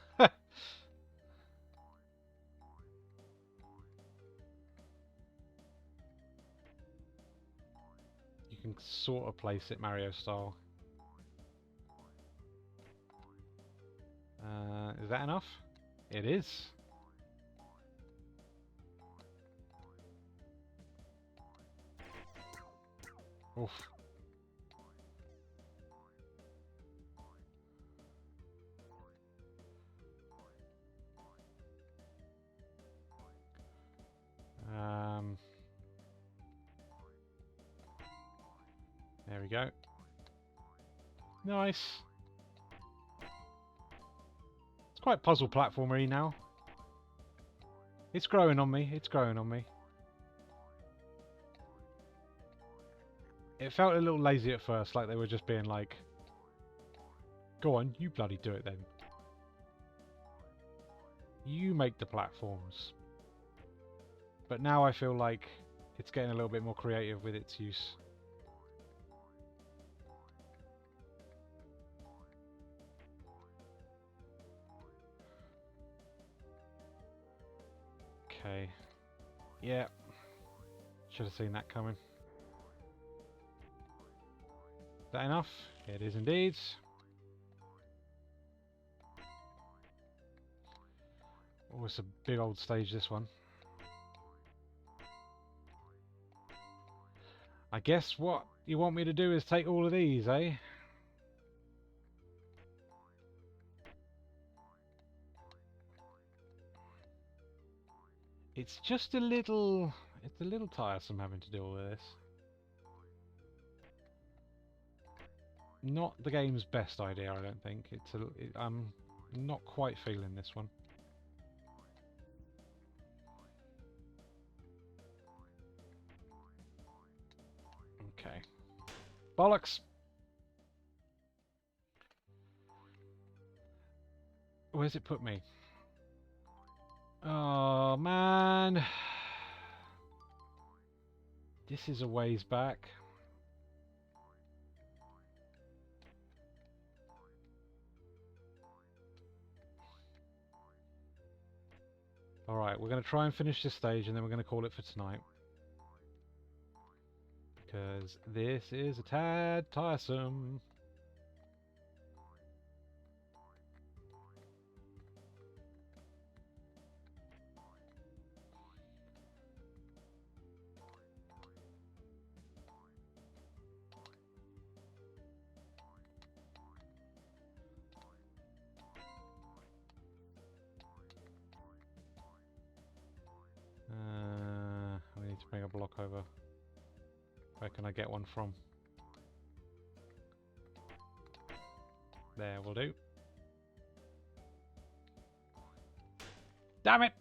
You can sort of place it Mario style. Is that enough? It is. Oof. There we go. Nice. It's quite puzzle platformer-y now. It's growing on me. It's growing on me. It felt a little lazy at first, like they were just being like, go on, you bloody do it then. You make the platforms. But now I feel like it's getting a little bit more creative with its use. Okay. Yeah. Should have seen that coming. Is that enough? It is indeed. Oh, it's a big old stage, this one. I guess what you want me to do is take all of these, eh? It's just a little... It's a little tiresome having to do all of this. Not the game's best idea, I don't think. I'm not quite feeling this one. Okay. Bollocks! Where's it put me? Oh, man! This is a ways back. Alright, we're going to try and finish this stage and then we're going to call it for tonight. Because this is a tad tiresome. We need to bring a block over. Where can I get one from? There, will do. Damn it!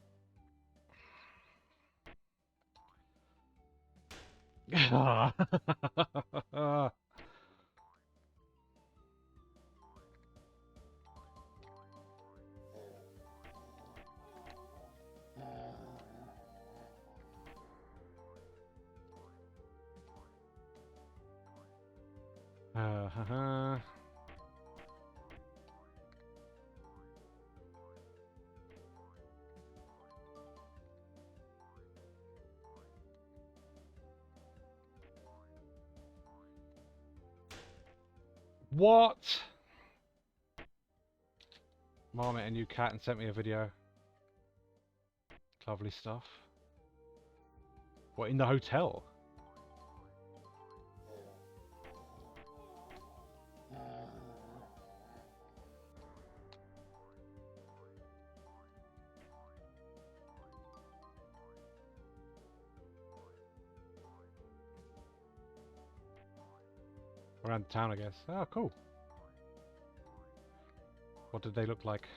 What? Mom met a new cat and sent me a video. Lovely stuff. What, in the hotel? Around town, I guess. Oh, cool. What did they look like?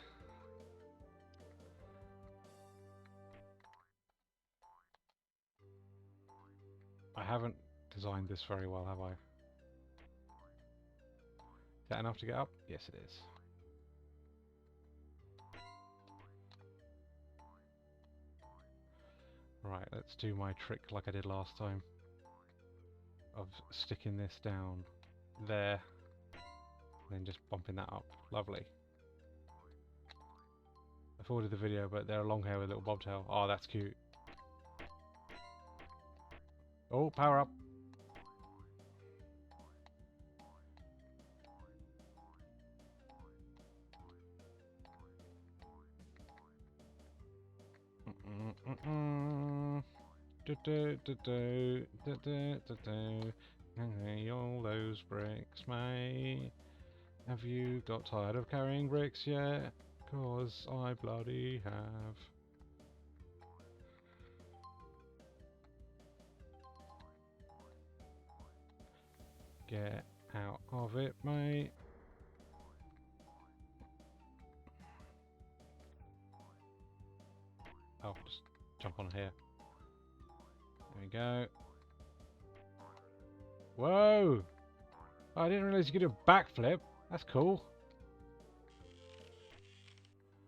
I haven't designed this very well, have I? Is that enough to get up? Yes, it is. Right, let's do my trick like I did last time. Of sticking this down there. And then just bumping that up. Lovely. I forwarded the video, but they're long hair with a little bobtail. Oh, that's cute. Oh, power up. All those bricks, mate. Have you got tired of carrying bricks yet? 'Cause I bloody have. Get out of it, mate. Oh, just jump on here. There we go. Whoa! Oh, I didn't realise you could do a backflip. That's cool.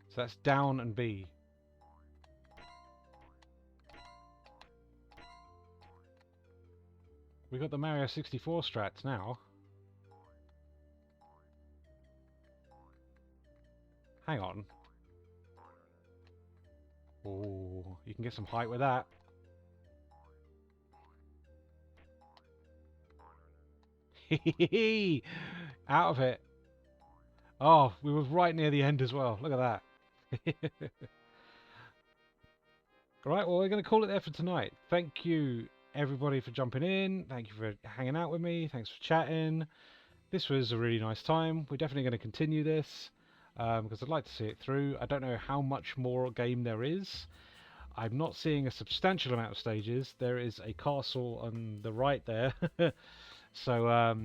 So that's down and B. We got the Mario 64 strats now. Hang on. Oh, You can get some height with that. Out of it. Oh, we were right near the end as well. Look at that. Right, well, we're going to call it there for tonight. Thank you, everybody, for jumping in. Thank you for hanging out with me. Thanks for chatting. This was a really nice time. We're definitely going to continue this because I'd like to see it through. I don't know how much more game there is. I'm not seeing a substantial amount of stages. There is a castle on the right there. So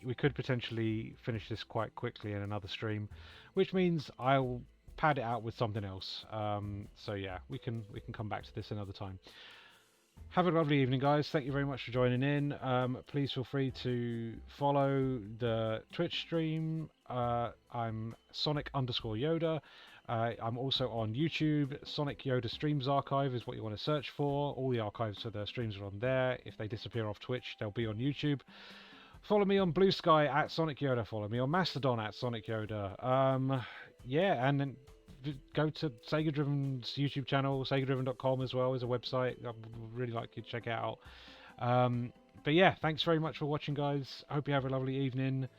we could potentially finish this quite quickly in another stream, which means I'll pad it out with something else. So yeah, we can come back to this another time. Have a lovely evening, guys. Thank you very much for joining in. Please feel free to follow the Twitch stream. I'm Sonic_Yoda. I'm also on YouTube. Sonic Yoda Streams Archive is what you want to search for. All the archives for the streams are on there. If they disappear off Twitch, they'll be on YouTube. Follow me on Blue Sky at Sonic Yoda. Follow me on Mastodon at Sonic Yoda. Yeah, and then go to Sega Driven's YouTube channel. SegaDriven.com as well is a website. I would really like you to check it out. But yeah, thanks very much for watching, guys. I hope you have a lovely evening.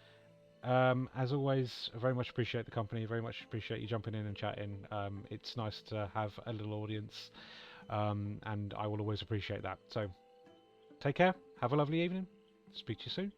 As always, I very much appreciate the company. Very much appreciate you jumping in and chatting. It's nice to have a little audience, and I will always appreciate that. So take care. Have a lovely evening. Speak to you soon.